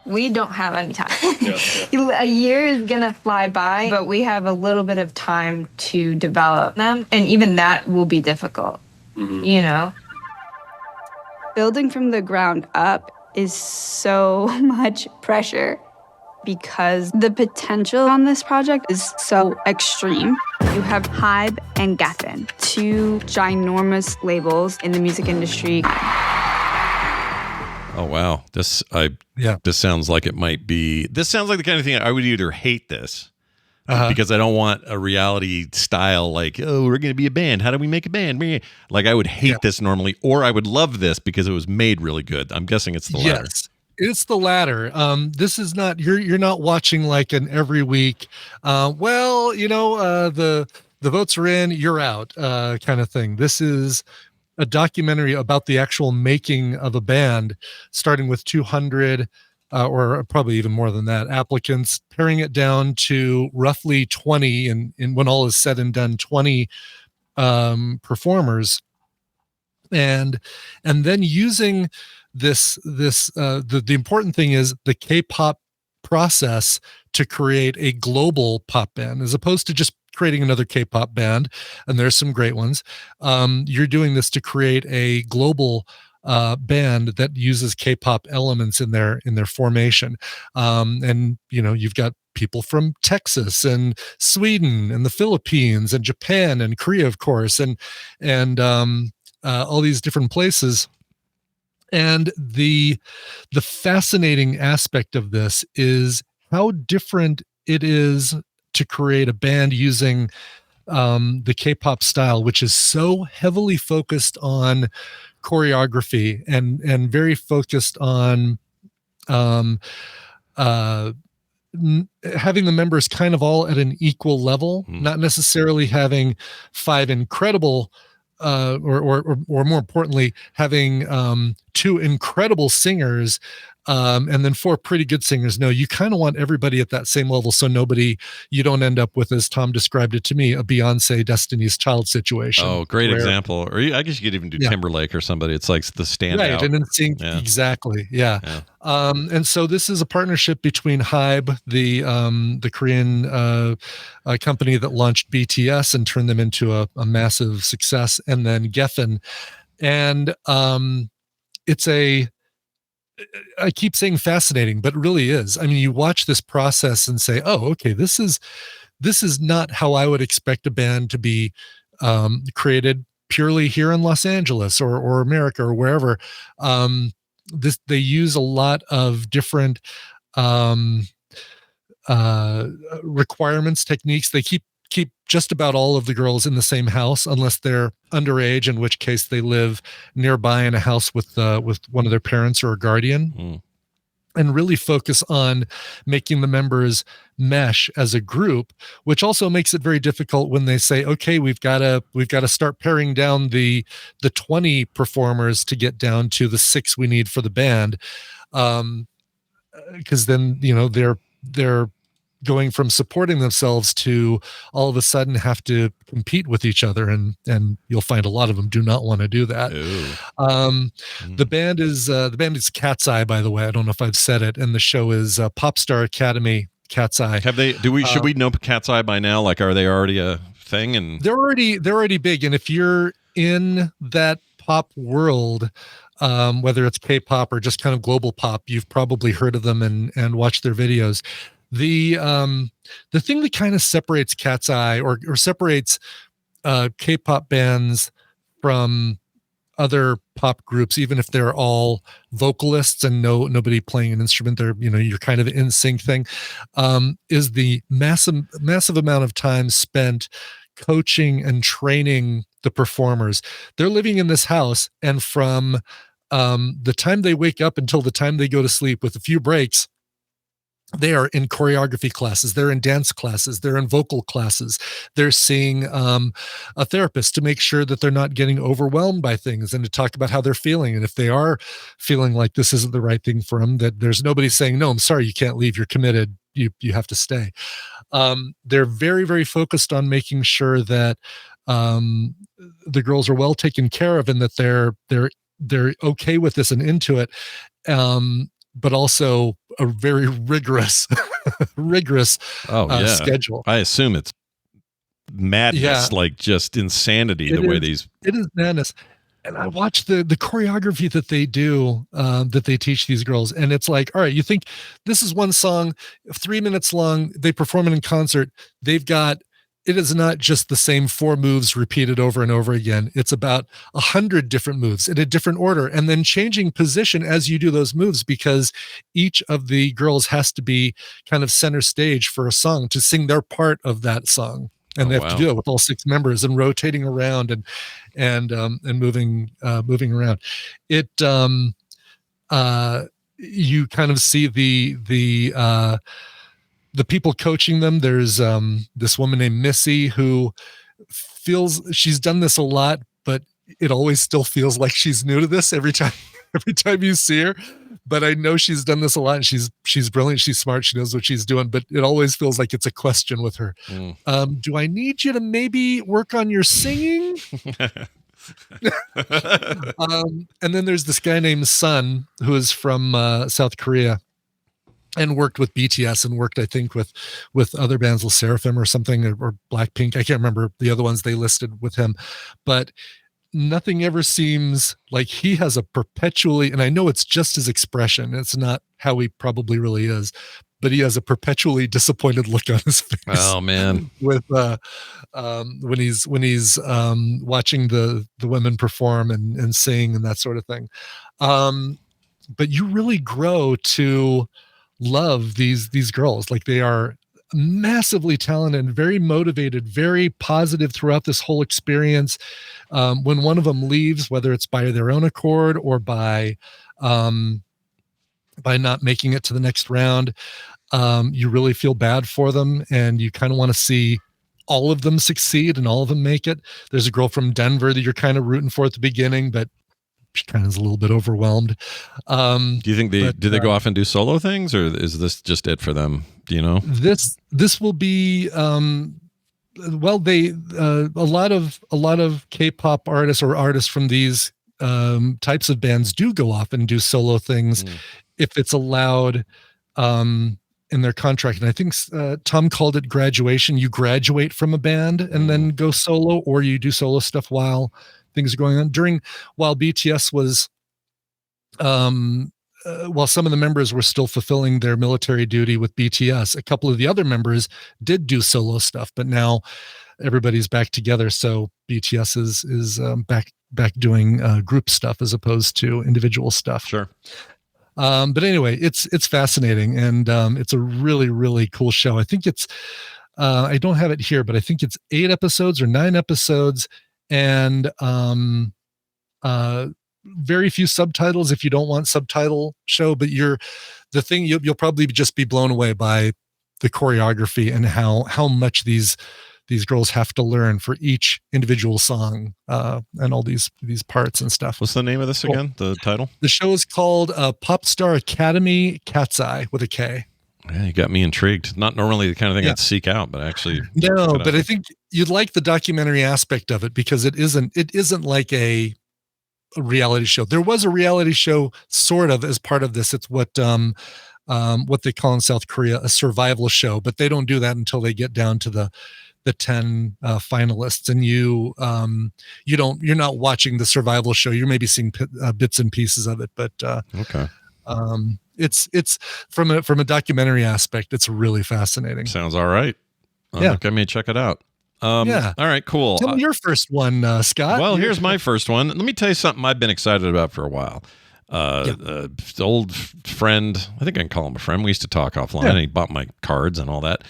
We don't have any time. A year is going to fly by, but we have a little bit of time to develop them. And even that will be difficult, you know? Building from the ground up is so much pressure because the potential on this project is so extreme. You have Hybe and Geffen, 2 ginormous labels in the music industry. Oh wow, this sounds like it might be. This sounds like the kind of thing I would either hate this because I don't want a reality style like, oh, we're going to be a band. How do we make a band? Like I would hate this normally, or I would love this because it was made really good. I'm guessing it's the latter. Yes, it's the latter. This is not you're not watching like an every week. Well, you know, the votes are in, you're out kind of thing. This is a documentary about the actual making of a band, starting with 200 or probably even more than that applicants, paring it down to roughly 20, and when all is said and done, 20 performers, and then using the important thing is the K-pop process to create a global pop band, as opposed to just creating another K-pop band, and there's some great ones. You're doing this to create a global band that uses K-pop elements in their formation. And you've got people from Texas and Sweden and the Philippines and Japan and Korea, of course, and all these different places. And the fascinating aspect of this is how different it is to create a band using the K-pop style, which is so heavily focused on choreography and very focused on having the members kind of all at an equal level, not necessarily having 5 incredible or more importantly, having 2 incredible singers and then 4 pretty good singers. No, you kind of want everybody at that same level, so you don't end up with, as Tom described it to me, a Beyonce Destiny's Child situation. Oh, great example. Or I guess you could even do Timberlake or somebody. It's like the standout. Right, and then exactly, yeah. And so this is a partnership between HYBE, the Korean company that launched BTS and turned them into a massive success, and then Geffen. And it's I keep saying fascinating, but it really is. I mean, you watch this process and say, oh, okay, this is not how I would expect a band to be created purely here in Los Angeles or America or wherever. They use a lot of different requirements, techniques. They keep just about all of the girls in the same house unless they're underage, in which case they live nearby in a house with one of their parents or a guardian, and really focus on making the members mesh as a group, which also makes it very difficult when they say, okay, we've got to start paring down the 20 performers to get down to the 6 we need for the band, because then they're going from supporting themselves to all of a sudden have to compete with each other, and you'll find a lot of them do not want to do that. The band is Cat's Eye, by the way. I don't know if I've said it, and the show is Popstar Academy Cat's Eye. Should we know Cat's Eye by now? Like, are they already a thing? And they're already big, and if you're in that pop world, whether it's K-pop or just kind of global pop, you've probably heard of them and watched their videos. The thing that kind of separates Cat's Eye or separates K-pop bands from other pop groups, even if they're all vocalists and nobody playing an instrument, they're you're kind of an in sync thing, is the massive amount of time spent coaching and training the performers. They're living in this house, and from the time they wake up until the time they go to sleep, with a few breaks, they are in choreography classes, they're in dance classes, they're in vocal classes, they're seeing a therapist to make sure that they're not getting overwhelmed by things, and to talk about how they're feeling. And if they are feeling like this isn't the right thing for them, that there's nobody saying, no, I'm sorry, you can't leave, you're committed, you have to stay. They're very, very focused on making sure that the girls are well taken care of, and that they're okay with this and into it. But also a very rigorous schedule. I assume it's madness, like just insanity. It is madness. And I watch the choreography that they do, that they teach these girls, and it's like, all right, you think this is one song, 3 minutes long, they perform it in concert, it is not just the same 4 moves repeated over and over again. It's about 100 different moves in a different order, and then changing position as you do those moves, because each of the girls has to be kind of center stage for a song to sing their part of that song. And they have to do it with all 6 members and rotating around and moving around. It you kind of see the people coaching them. There's this woman named Missy who feels she's done this a lot, but it always still feels like she's new to this every time you see her. But I know she's done this a lot, and she's brilliant, she's smart, she knows what she's doing, but it always feels like it's a question with her. Do I need you to maybe work on your singing? And then there's this guy named Sun, who is from South Korea. and worked with BTS and worked, I think, with other bands, Lil Seraphim or something, or Blackpink. I can't remember the other ones they listed with him, but nothing ever seems like he has a perpetually, and I know it's just his expression, it's not how he probably really is, but he has a perpetually disappointed look on his face. Oh man. With when he's watching the women perform and sing and that sort of thing. But you really grow to love these girls. Like, they are massively talented, very motivated, very positive throughout this whole experience. When one of them leaves, whether it's by their own accord or by not making it to the next round, you really feel bad for them, and you kind of want to see all of them succeed and all of them make it. There's a girl from Denver that you're kind of rooting for at the beginning, but she kind of is a little bit overwhelmed. Do you think do they go off and do solo things, or is this just it for them? Do you know? This will be well, they a lot of K-pop artists or artists from these types of bands do go off and do solo things if it's allowed in their contract. And I think Tom called it graduation. You graduate from a band and then go solo, or you do solo stuff while things are going on. While BTS was while some of the members were still fulfilling their military duty with BTS, a couple of the other members did do solo stuff, but now everybody's back together. So BTS is back doing group stuff as opposed to individual stuff. Sure. But anyway, it's fascinating, and it's a really, really cool show. I think it's I don't have it here, but I think it's 8 episodes or 9 episodes, and very few subtitles if you don't want subtitle show. But you'll probably just be blown away by the choreography and how much these girls have to learn for each individual song, and all these parts and stuff. What's the name of this again? The title? The show is called Pop Star Academy Cat's Eye with a K. Yeah, you got me intrigued. Not normally the kind of thing I'd seek out, but actually, no. But I think you'd like the documentary aspect of it, because it isn't like a reality show. There was a reality show sort of as part of this. It's what they call in South Korea a survival show, but they don't do that until they get down to the 10 finalists, and you're not watching the survival show. You're maybe seeing bits and pieces of it, but okay. It's from a documentary aspect, it's really fascinating. Sounds all right. Yeah. I may check it out. Yeah. All right, cool. Tell me your first one, Scott. Well, here's my first one. Let me tell you something I've been excited about for a while. Old friend, I think I can call him a friend. We used to talk offline. And he bought my cards and all that.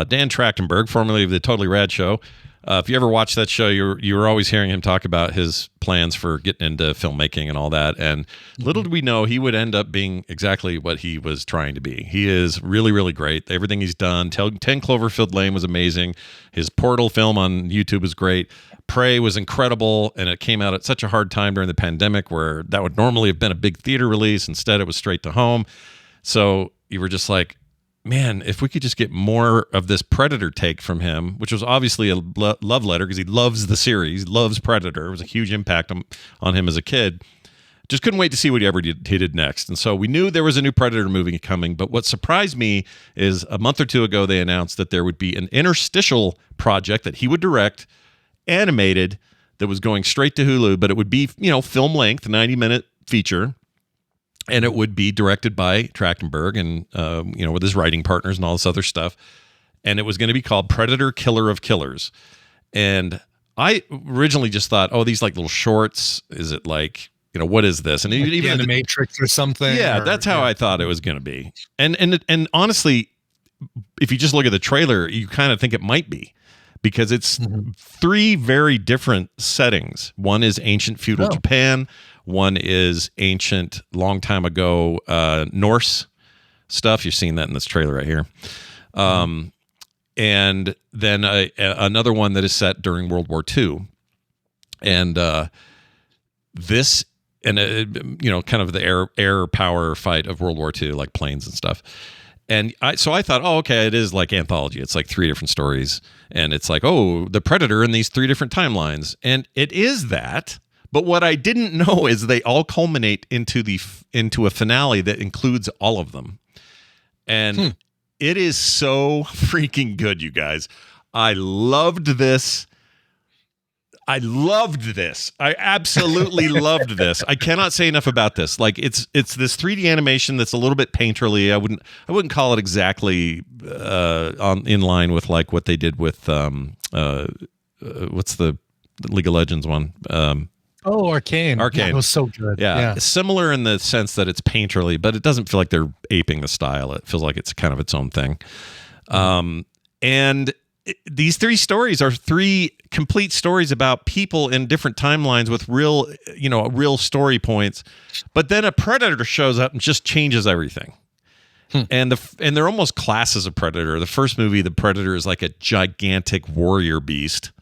Dan Trachtenberg, formerly of the Totally Rad Show. If you ever watched that show, you were always hearing him talk about his plans for getting into filmmaking and all that. And little did we know he would end up being exactly what he was trying to be. He is really, really great. Everything he's done. 10 Cloverfield Lane was amazing. His Portal film on YouTube was great. Prey was incredible, and it came out at such a hard time during the pandemic where that would normally have been a big theater release. Instead, it was straight to home. So you were just like, man, if we could just get more of this Predator take from him, which was obviously a love letter because he loves the series, loves Predator. It was a huge impact on him as a kid. Just couldn't wait to see what he did next. And so we knew there was a new Predator movie coming, but what surprised me is a month or two ago, they announced that there would be an interstitial project that he would direct, animated, that was going straight to Hulu, but it would be, film length, 90-minute feature. And it would be directed by Trachtenberg and, with his writing partners and all this other stuff. And it was going to be called Predator Killer of Killers. And I originally just thought, these like little shorts. Is it like, what is this? And like even the Matrix or something. Yeah, that's how I thought it was going to be. And honestly, if you just look at the trailer, you kind of think it might be. Because it's 3 very different settings. One is ancient feudal Japan. One is ancient, long time ago, Norse stuff. You're seeing that in this trailer right here. And then another one that is set during World War II. And this, and kind of the air power fight of World War II, like planes and stuff. And I thought, okay, it is like anthology. It's like 3 different stories. And it's like, the Predator in these 3 different timelines. And it is that. But what I didn't know is they all culminate into a finale that includes all of them. And it is so freaking good, you guys. I loved this. I absolutely loved this. I cannot say enough about this. Like it's this 3D animation that's a little bit painterly. I wouldn't call it exactly in line with like what they did with what's the League of Legends one? Arcane. Yeah, it was so good. Yeah. Similar in the sense that it's painterly, but it doesn't feel like they're aping the style. It feels like it's kind of its own thing. These 3 stories are 3 complete stories about people in different timelines with real story points. But then a predator shows up and just changes everything. And they're almost classes of predator. The first movie, the predator is like a gigantic warrior beast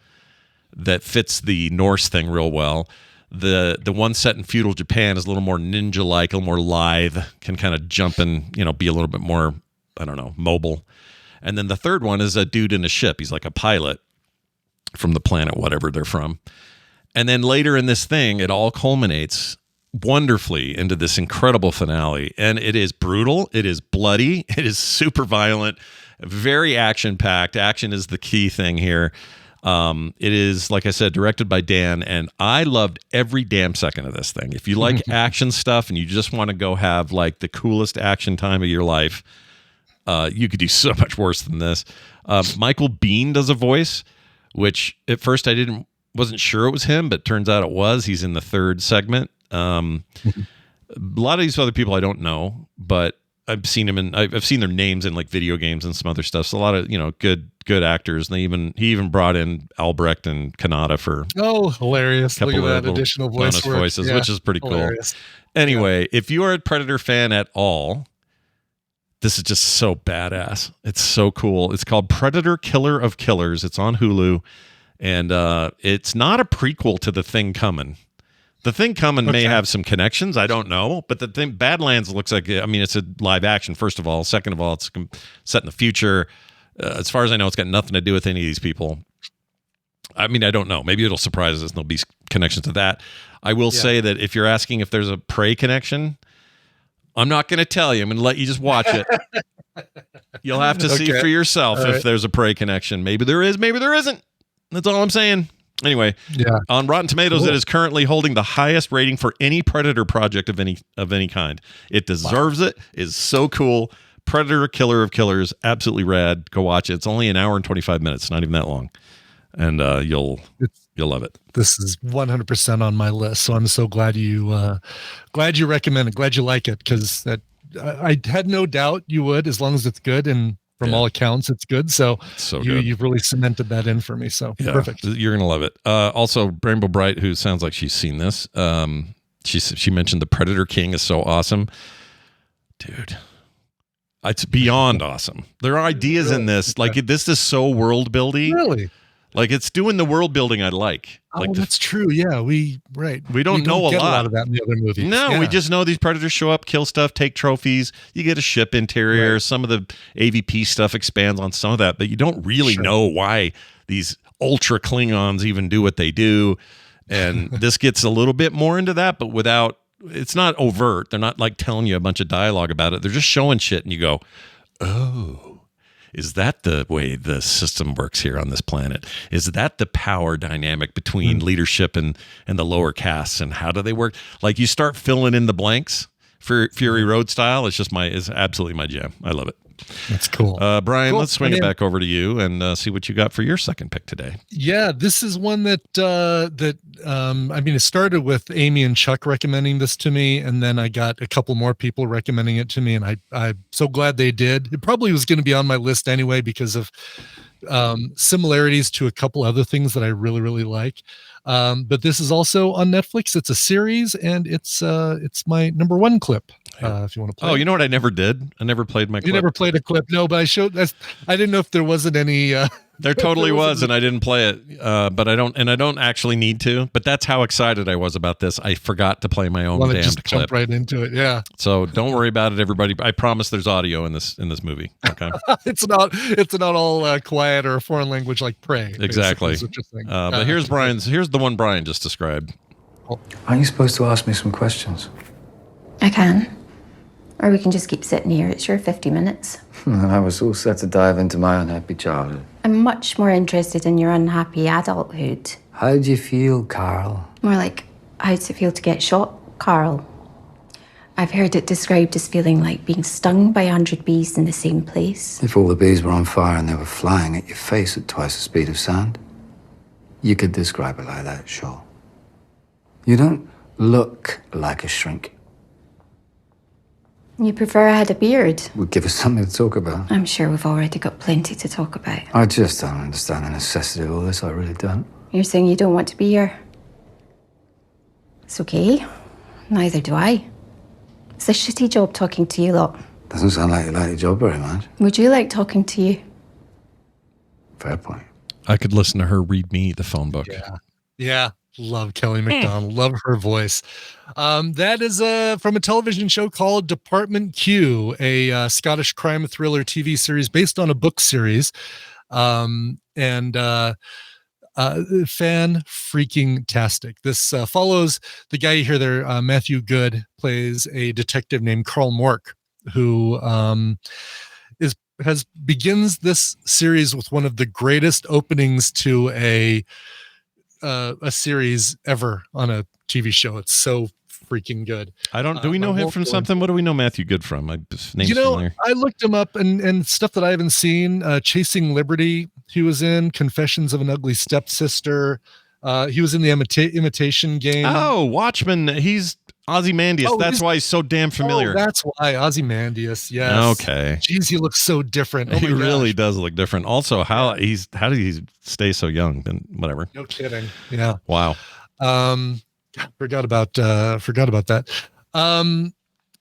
that fits the Norse thing real well. The one set in feudal Japan is a little more ninja-like, a little more lithe, can kind of jump and be a little bit more, I don't know, mobile. And then the third one is a dude in a ship. He's like a pilot from the planet, whatever they're from. And then later in this thing, it all culminates wonderfully into this incredible finale. And it is brutal. It is bloody. It is super violent, very action-packed. Action is the key thing here. It is, like I said, directed by Dan, and I loved every damn second of this thing. If you like action stuff and you just want to go have like the coolest action time of your life, you could do so much worse than this. Michael Biehn does a voice, which at first I wasn't sure it was him, but turns out it was. He's in the 3rd segment. A lot of these other people I don't know, but I've seen him I've seen their names in like video games and some other stuff. So a lot of good actors. And he even brought in Albrecht and Kanata for hilarious! Look at that additional voices, which is pretty hilarious. Cool. Anyway, if you are a Predator fan at all, this is just so badass. It's so cool. It's called Predator Killer of Killers. It's on Hulu, and it's not a prequel to The Thing Coming. The Thing Coming may have some connections. I don't know. But the thing, Badlands looks like, it's a live action, first of all. Second of all, it's set in the future. As far as I know, it's got nothing to do with any of these people. I don't know. Maybe it'll surprise us and there'll be connections to that. I will say that if you're asking if there's a Prey connection, I'm not going to tell you. I'm going to let you just watch it. You'll have to see for yourself if there's a Prey connection. Maybe there is, maybe there isn't. That's all I'm saying. Anyway, on Rotten Tomatoes, it is currently holding the highest rating for any Predator project of any kind. It deserves it. It's so cool. Predator Killer of Killers, absolutely rad. Go watch it. It's only an hour and 25 minutes, not even that long, and you'll love it. This is 100% on my list, so I'm so glad you recommend it. Glad you like it, because I had no doubt you would, as long as it's good, and from all accounts, it's good. So you've really cemented that in for me. So perfect. You're gonna love it. Also, Rainbow Bright, who sounds like she's seen this. She mentioned the Predator King is so awesome, dude. It's beyond awesome. There are ideas in this. Like this is so world building. Really? Like it's doing the world building I like. That's true. Yeah, we don't know a lot of that in the other movies. No, we just know these predators show up, kill stuff, take trophies. You get a ship interior. Right. Some of the AVP stuff expands on some of that, but you don't really know why these ultra Klingons even do what they do. And this gets a little bit more into that, but without. It's not overt. They're not like telling you a bunch of dialogue about it. They're just showing shit, and you go, oh. Is that the way the system works here on this planet? Is that the power dynamic between leadership and the lower castes, and how do they work? Like you start filling in the blanks for Fury Road style. It's absolutely my jam. I love it. That's cool. Brian, let's swing it back over to you and see what you got for your second pick today. Yeah, this is one that it started with Amy and Chuck recommending this to me, and then I got a couple more people recommending it to me, and I'm so glad they did. It probably was going to be on my list anyway because of similarities to a couple other things that I really, really like. But this is also on Netflix. It's a series, and it's my number one clip. If you want to play. Oh, you know what I never did? I never played my clip. You never played a clip? No, but I didn't know if there wasn't any. There totally was, and I didn't play it. But I don't actually need to. But that's how excited I was about this. I forgot to play my own damned just clip. Jump right into it. Yeah. So don't worry about it, everybody. I promise there's audio in this movie. Okay. It's not all quiet or a foreign language like Prey. Exactly. But here's the one Brian just described. Aren't you supposed to ask me some questions? I can. Or we can just keep sitting here. It's your 50 minutes. I was all set to dive into my unhappy childhood. I'm much more interested in your unhappy adulthood. How'd you feel, Carl? More like, how'd it feel to get shot, Carl? I've heard it described as feeling like being stung by 100 bees in the same place. If all the bees were on fire and they were flying at your face at twice the speed of sound, you could describe it like that, sure. You don't look like a shrink. You prefer I had a beard? Would give us something to talk about. I'm sure we've already got plenty to talk about. I just don't understand the necessity of all this, I really don't. You're saying you don't want to be here? It's okay. Neither do I. It's a shitty job talking to you lot. Doesn't sound like you like your job very much. Would you like talking to you? Fair point. I could listen to her read me the phone book. Yeah. Love Kelly MacDonald. Love her voice. That is from a television show called Department Q, a Scottish crime thriller TV series based on a book series. Fan freaking tastic. This follows the guy you hear there, Matthew Good, plays a detective named Carl Mork, who begins this series with one of the greatest openings to a series ever on a TV show. It's so freaking good. Do we know him from something? What do we know Matthew Good from? Familiar. I looked him up and stuff that I haven't seen. Chasing Liberty, he was in. Confessions of an Ugly Stepsister. He was in the Imitation Game. Oh, Watchmen. He's Ozymandias. That's why he's so damn familiar. Oh, that's why Ozymandias. Yes. Okay. Jeez, he looks so different. Oh he really does look different. Also, how did he stay so young? Then whatever. No kidding. Yeah. Wow. Forgot about that.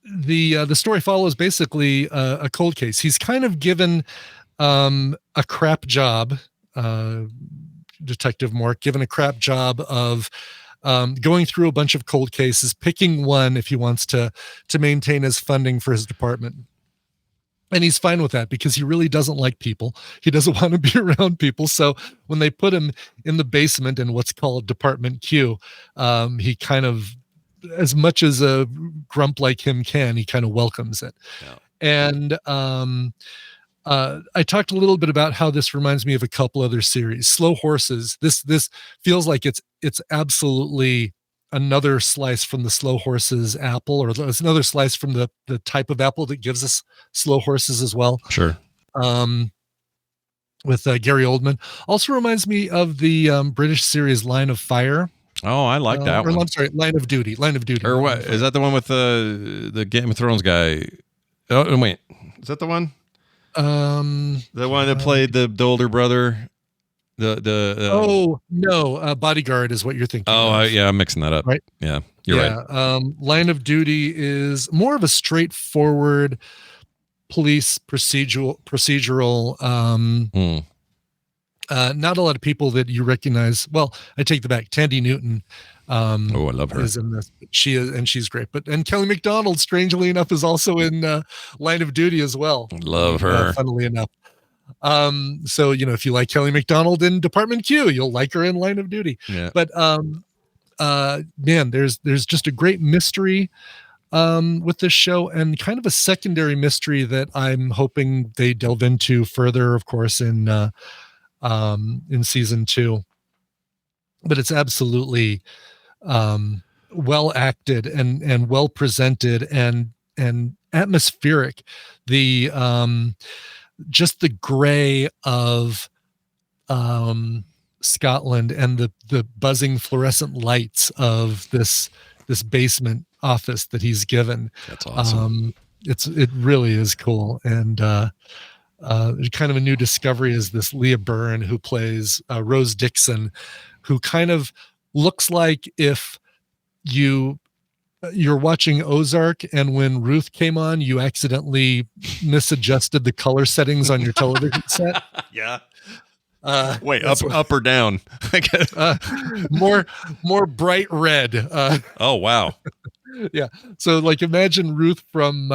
The story follows basically a cold case. He's kind of given a crap job, Detective Mork, given a crap job of going through a bunch of cold cases, picking one if he wants to maintain his funding for his department. And he's fine with that because he really doesn't like people. He doesn't want to be around people. So when they put him in the basement in what's called Department Q, he kind of, as much as a grump like him can, he kind of welcomes it. Yeah. And I talked a little bit about how this reminds me of a couple other series. Slow Horses. This feels like it's absolutely another slice from the Slow Horses apple, or it's another slice from the type of apple that gives us Slow Horses as well. Sure. With Gary Oldman. Also reminds me of the British series Line of Fire. Oh, I like that one. I'm sorry, Line of Duty. Or what? Is that the one with the Game of Thrones guy? Oh, wait. Is that the one? The one that played the older brother. Bodyguard is what you're thinking. Yeah, I'm mixing that up. Right? Yeah, you're right. Line of Duty is more of a straightforward police procedural. Not a lot of people that you recognize. Well, I take the back. Tandy Newton. I love her. Is in this. She is, and she's great. And Kelly MacDonald, strangely enough, is also in Line of Duty as well. Love her. Funnily enough. So if you like Kelly MacDonald in Department Q, you'll like her in Line of Duty. Yeah. But man, there's just a great mystery with this show, and kind of a secondary mystery that I'm hoping they delve into further, of course, in season 2. But it's absolutely well acted and well presented and atmospheric. The just the gray of Scotland and the buzzing fluorescent lights of this basement office that he's given. That's awesome. It really is cool. And kind of a new discovery is this Leah Byrne, who plays Rose Dixon, who kind of looks like if you're watching Ozark, and when Ruth came on, you accidentally misadjusted the color settings on your television set. Yeah. Wait, up or down? more bright red. Oh wow. Yeah. So imagine Ruth from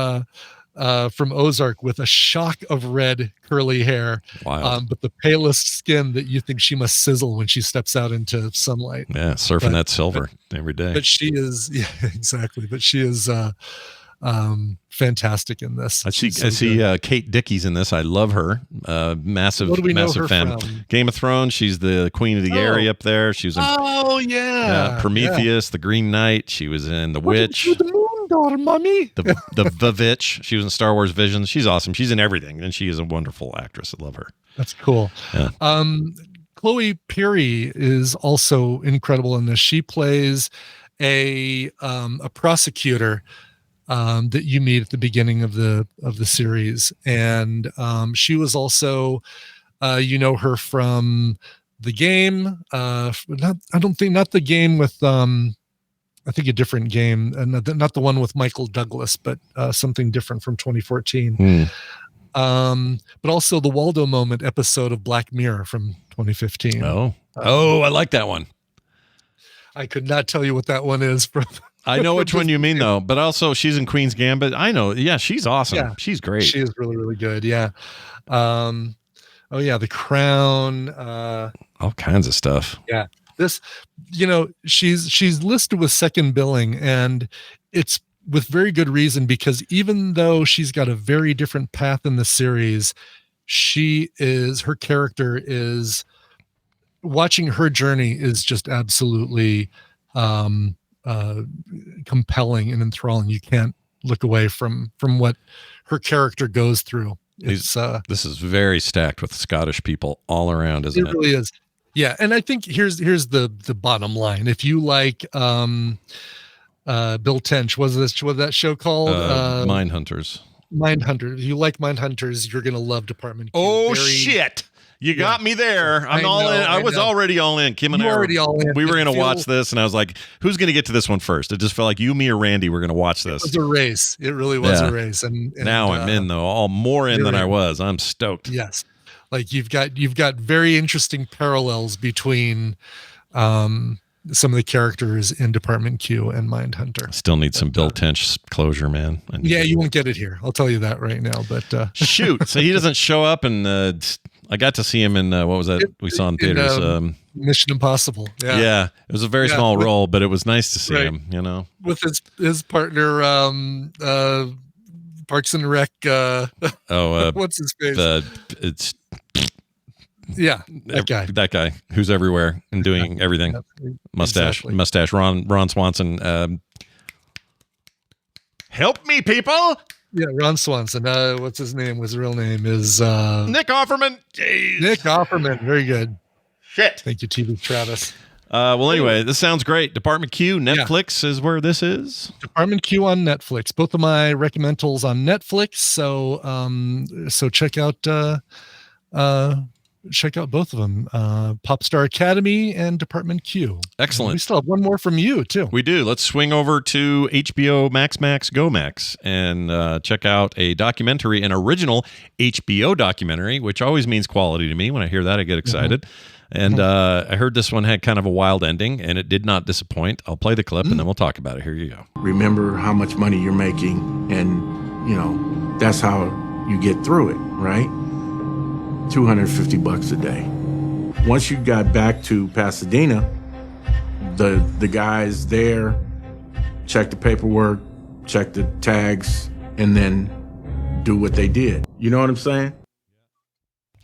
Ozark with a shock of red curly hair, but the palest skin that you think she must sizzle when she steps out into sunlight. Yeah, surfing that silver every day. But she is, yeah, exactly. But she is fantastic in this. I see Kate Dickey's in this. I love her. Massive, What do we know massive her fan. from? Game of Thrones. She's the queen of the area up there. She was in Prometheus, the Green Knight. She was in The Witch. The moon daughter, mommy. The Witch. She was in Star Wars Visions. She's awesome. She's in everything, and she is a wonderful actress. I love her. That's cool. Yeah. Chloe Peary is also incredible in this. She plays a prosecutor that you meet at the beginning of the series, and she was also you know her from The Game. Not the game with I think a different game, and not the one with Michael Douglas, but something different from 2014. But also the Waldo Moment episode of Black Mirror from 2015. I like that one. I could not tell you what that one is from. I know which one you mean, though, but also she's in Queen's Gambit. I know. Yeah, she's awesome. Yeah, she's great. She is really, really good. Yeah. The Crown. All kinds of stuff. Yeah. This, she's listed with second billing, and it's with very good reason, because even though she's got a very different path in the series, her character is, watching her journey is just absolutely compelling and enthralling. You can't look away from what her character goes through. This is very stacked with Scottish people all around, isn't it? It really is. Yeah, and I think here's the bottom line. If you like Bill Tench, what was that show called? Mindhunters. Mindhunters. You like Mindhunters, you're gonna love Department Q. Oh, shit. You got me there. I'm all in. I was already all in. Kim and I already all in. We were going to watch this, and I was like, who's going to get to this one first? It just felt like you, me, or Randy were going to watch this. It was a race. It really was a race. And now I'm in, though. All more in than I was. I'm stoked. Yes. Like you've got very interesting parallels between some of the characters in Department Q and Mindhunter. Still need some Bill Tench closure, man. Yeah, you won't get it here. I'll tell you that right now. But shoot. So he doesn't show up, and I got to see him in what was that we saw in theaters? Mission Impossible. Yeah, it was a very small role, but it was nice to see him. With his partner, Parks and Rec. What's his face? It's that guy who's everywhere and doing everything. Mustache. Ron Swanson. Help me, people. Yeah, Ron Swanson. What's his name? His real name is Nick Offerman. Jeez. Nick Offerman. Very good. Shit. Thank you, TV Travis. Well, anyway, this sounds great. Department Q, Netflix is where this is. Department Q on Netflix. Both of my recommendals on Netflix. So check out both of them. Popstar Academy and Department Q. Excellent. We still have one more from you too. We do. Let's swing over to HBO Max Go Max and check out an original HBO documentary, which always means quality to me. When I hear that, I get excited. Mm-hmm. And I heard this one had kind of a wild ending, and it did not disappoint. I'll play the clip, and then we'll talk about it. Here you go. Remember how much money you're making, and, that's how you get through it, right? $250 a day. Once you got back to Pasadena, the guys there check the paperwork, check the tags, and then do what they did. You know what I'm saying?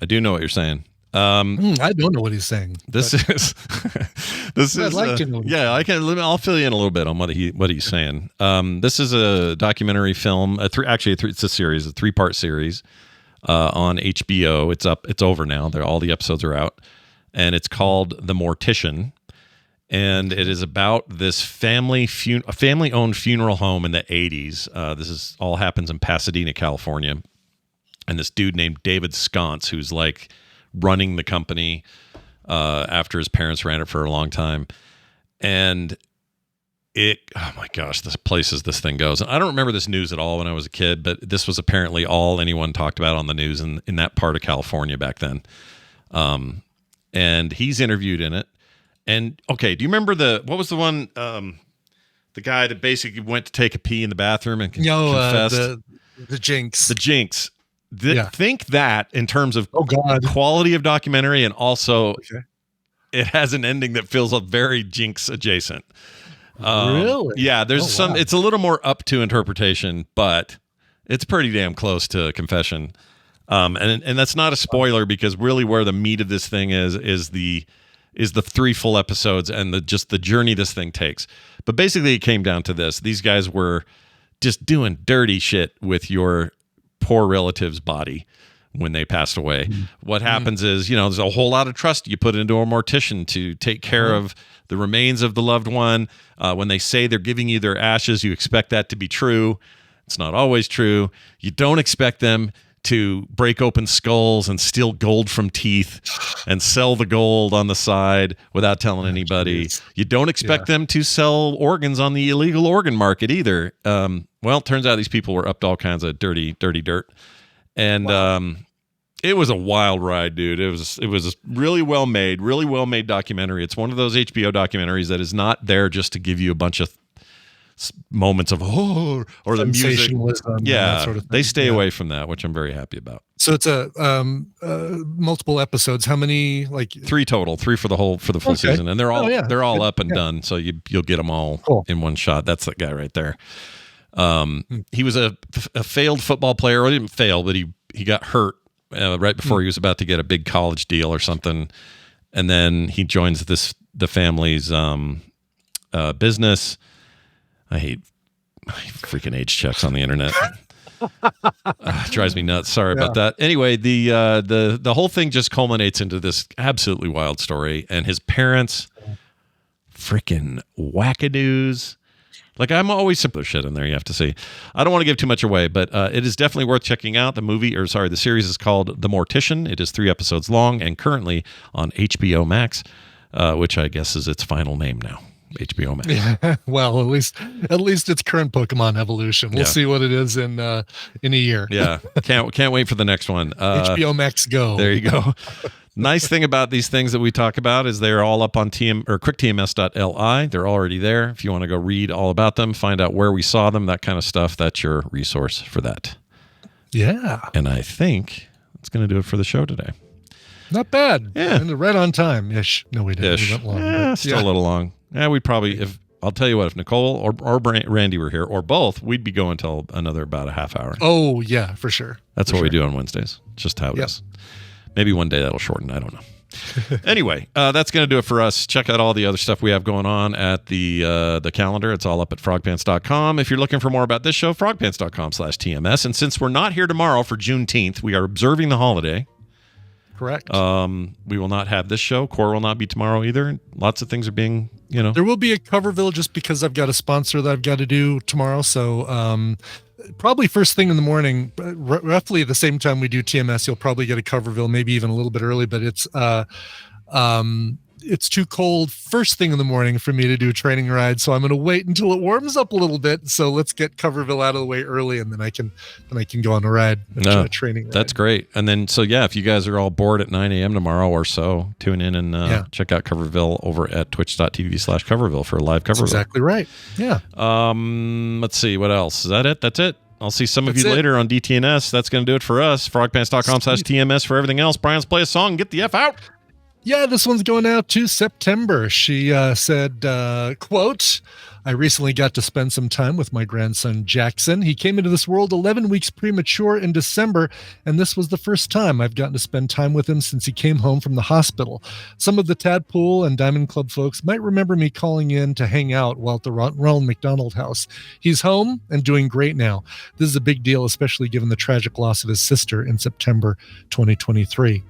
I do know what you're saying. I don't know what he's saying. This is I'd like to know. Yeah, I'll fill you in a little bit on what he's saying. This is a documentary film. It's a series, a 3-part series on HBO. It's over now. All the episodes are out, and it's called The Mortician. And it is about this family-owned funeral home in the 80s. This all happens in Pasadena, California, and this dude named David Sconce, who's like running the company after his parents ran it for a long time. And oh my gosh, this places this thing goes. And I don't remember this news at all when I was a kid, but this was apparently all anyone talked about on the news in that part of California back then. And he's interviewed in it. And okay, do you remember what was the one, the guy that basically went to take a pee in the bathroom and confessed? The Jinx. The Jinx. Think that in terms of quality of documentary, and also it has an ending that feels very Jinx adjacent. Really? Yeah, there's wow. it's a little more up to interpretation, but it's pretty damn close to confession. And that's not a spoiler because really where the meat of this thing is the 3 full episodes and the journey this thing takes. But basically it came down to this. These guys were just doing dirty shit with your poor relative's body when they passed away. What happens is, there's a whole lot of trust you put into a mortician to take care of the remains of the loved one. When they say they're giving you their ashes, you expect that to be true. It's not always true. You don't expect them to break open skulls and steal gold from teeth and sell the gold on the side without telling anybody. You don't expect them to sell organs on the illegal organ market either. Well, it turns out these people were up to all kinds of dirty dirt. And it was a wild ride, dude. It was a really well made documentary. It's one of those HBO documentaries that is not there just to give you a bunch of moments of or the music. Yeah, that sort of thing. They stay away from that, which I'm very happy about. So it's a multiple episodes. How many? Like 3 total, 3 for the full season, and they're all up and done. So you'll get them all in one shot. That's that guy right there. He was a failed football player. Or he didn't fail, but he got hurt right before he was about to get a big college deal or something, and then he joins the family's business. I hate freaking age checks on the internet. Drives me nuts. Sorry about that. Anyway, the whole thing just culminates into this absolutely wild story, and his parents, freaking wackadoos. Like, I'm always simpler shit in there, you have to see. I don't want to give too much away, but it is definitely worth checking out. The series is called The Mortician. It is 3 episodes long and currently on HBO Max, which I guess is its final name now. HBO Max. Yeah. Well, at least it's current Pokemon evolution. We'll see what it is in a year. Yeah. Can't wait for the next one. HBO Max Go. There you go. Nice thing about these things that we talk about is they're all up on quicktms.li. They're already there. If you want to go read all about them, find out where we saw them, that kind of stuff, that's your resource for that. Yeah. And I think that's going to do it for the show today. Not bad. Yeah. And right on time-ish. No, we didn't. Ish. We went long. Still a little long. Yeah, we'd probably, I'll tell you what, if Nicole or Randy were here, or both, we'd be going till another about a half hour. Oh, yeah, for sure. That's what we do on Wednesdays. Just how it is. Maybe one day that'll shorten. I don't know. Anyway, that's going to do it for us. Check out all the other stuff we have going on at the calendar. It's all up at frogpants.com. If you're looking for more about this show, frogpants.com/TMS. And since we're not here tomorrow for Juneteenth, we are observing the holiday. Correct. We will not have this show. Core will not be tomorrow either. Lots of things are being, There will be a Coverville just because I've got a sponsor that I've got to do tomorrow. So probably first thing in the morning, roughly at the same time we do TMS, you'll probably get a Coverville, maybe even a little bit early, but it's too cold first thing in the morning for me to do a training ride. So I'm going to wait until it warms up a little bit. So let's get Coverville out of the way early, and then I can go on a ride, a training ride. That's great. And then, so yeah, if you guys are all bored at 9 a.m. tomorrow or so, tune in and check out Coverville over at twitch.tv/Coverville for a live Coverville. That's exactly right. Yeah. Let's see. What else? Is that it? That's it. I'll see some of you later on DTNS. That's going to do it for us. Frogpants.com/TMS for everything else. Brian, let's play a song and get the F out. Yeah, this one's going out to September. She said, quote, I recently got to spend some time with my grandson, Jackson. He came into this world 11 weeks premature in December, and this was the first time I've gotten to spend time with him since he came home from the hospital. Some of the Tadpool and Diamond Club folks might remember me calling in to hang out while at the Ronald McDonald House. He's home and doing great now. This is a big deal, especially given the tragic loss of his sister in September 2023.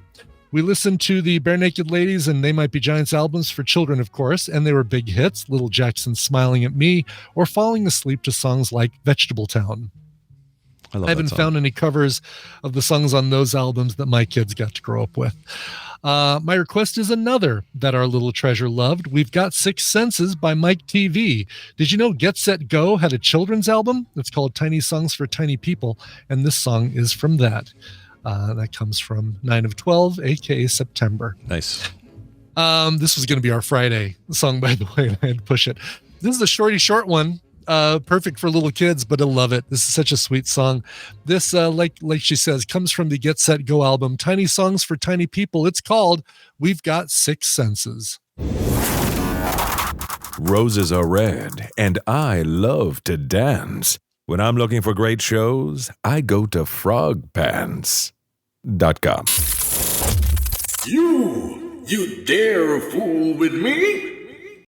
We listened to the Bare Naked Ladies and They Might Be Giants albums for children, of course, and they were big hits, Little Jackson Smiling at Me, or falling asleep to songs like Vegetable Town. I haven't found any covers of the songs on those albums that my kids got to grow up with. My request is another that our little treasure loved. We've got Six Senses by Mike TV. Did you know Get Set Go had a children's album? It's called Tiny Songs for Tiny People, and this song is from that. That comes from 9 of 12, aka September. Nice. This was going to be our Friday song, by the way, and I had to push it. This is a short one, perfect for little kids, but I love it. This is such a sweet song. This, like she says, comes from the Get Set Go album, Tiny Songs for Tiny People. It's called We've Got Six Senses. Roses are red, and I love to dance. When I'm looking for great shows, I go to frogpants.com. You dare fool with me?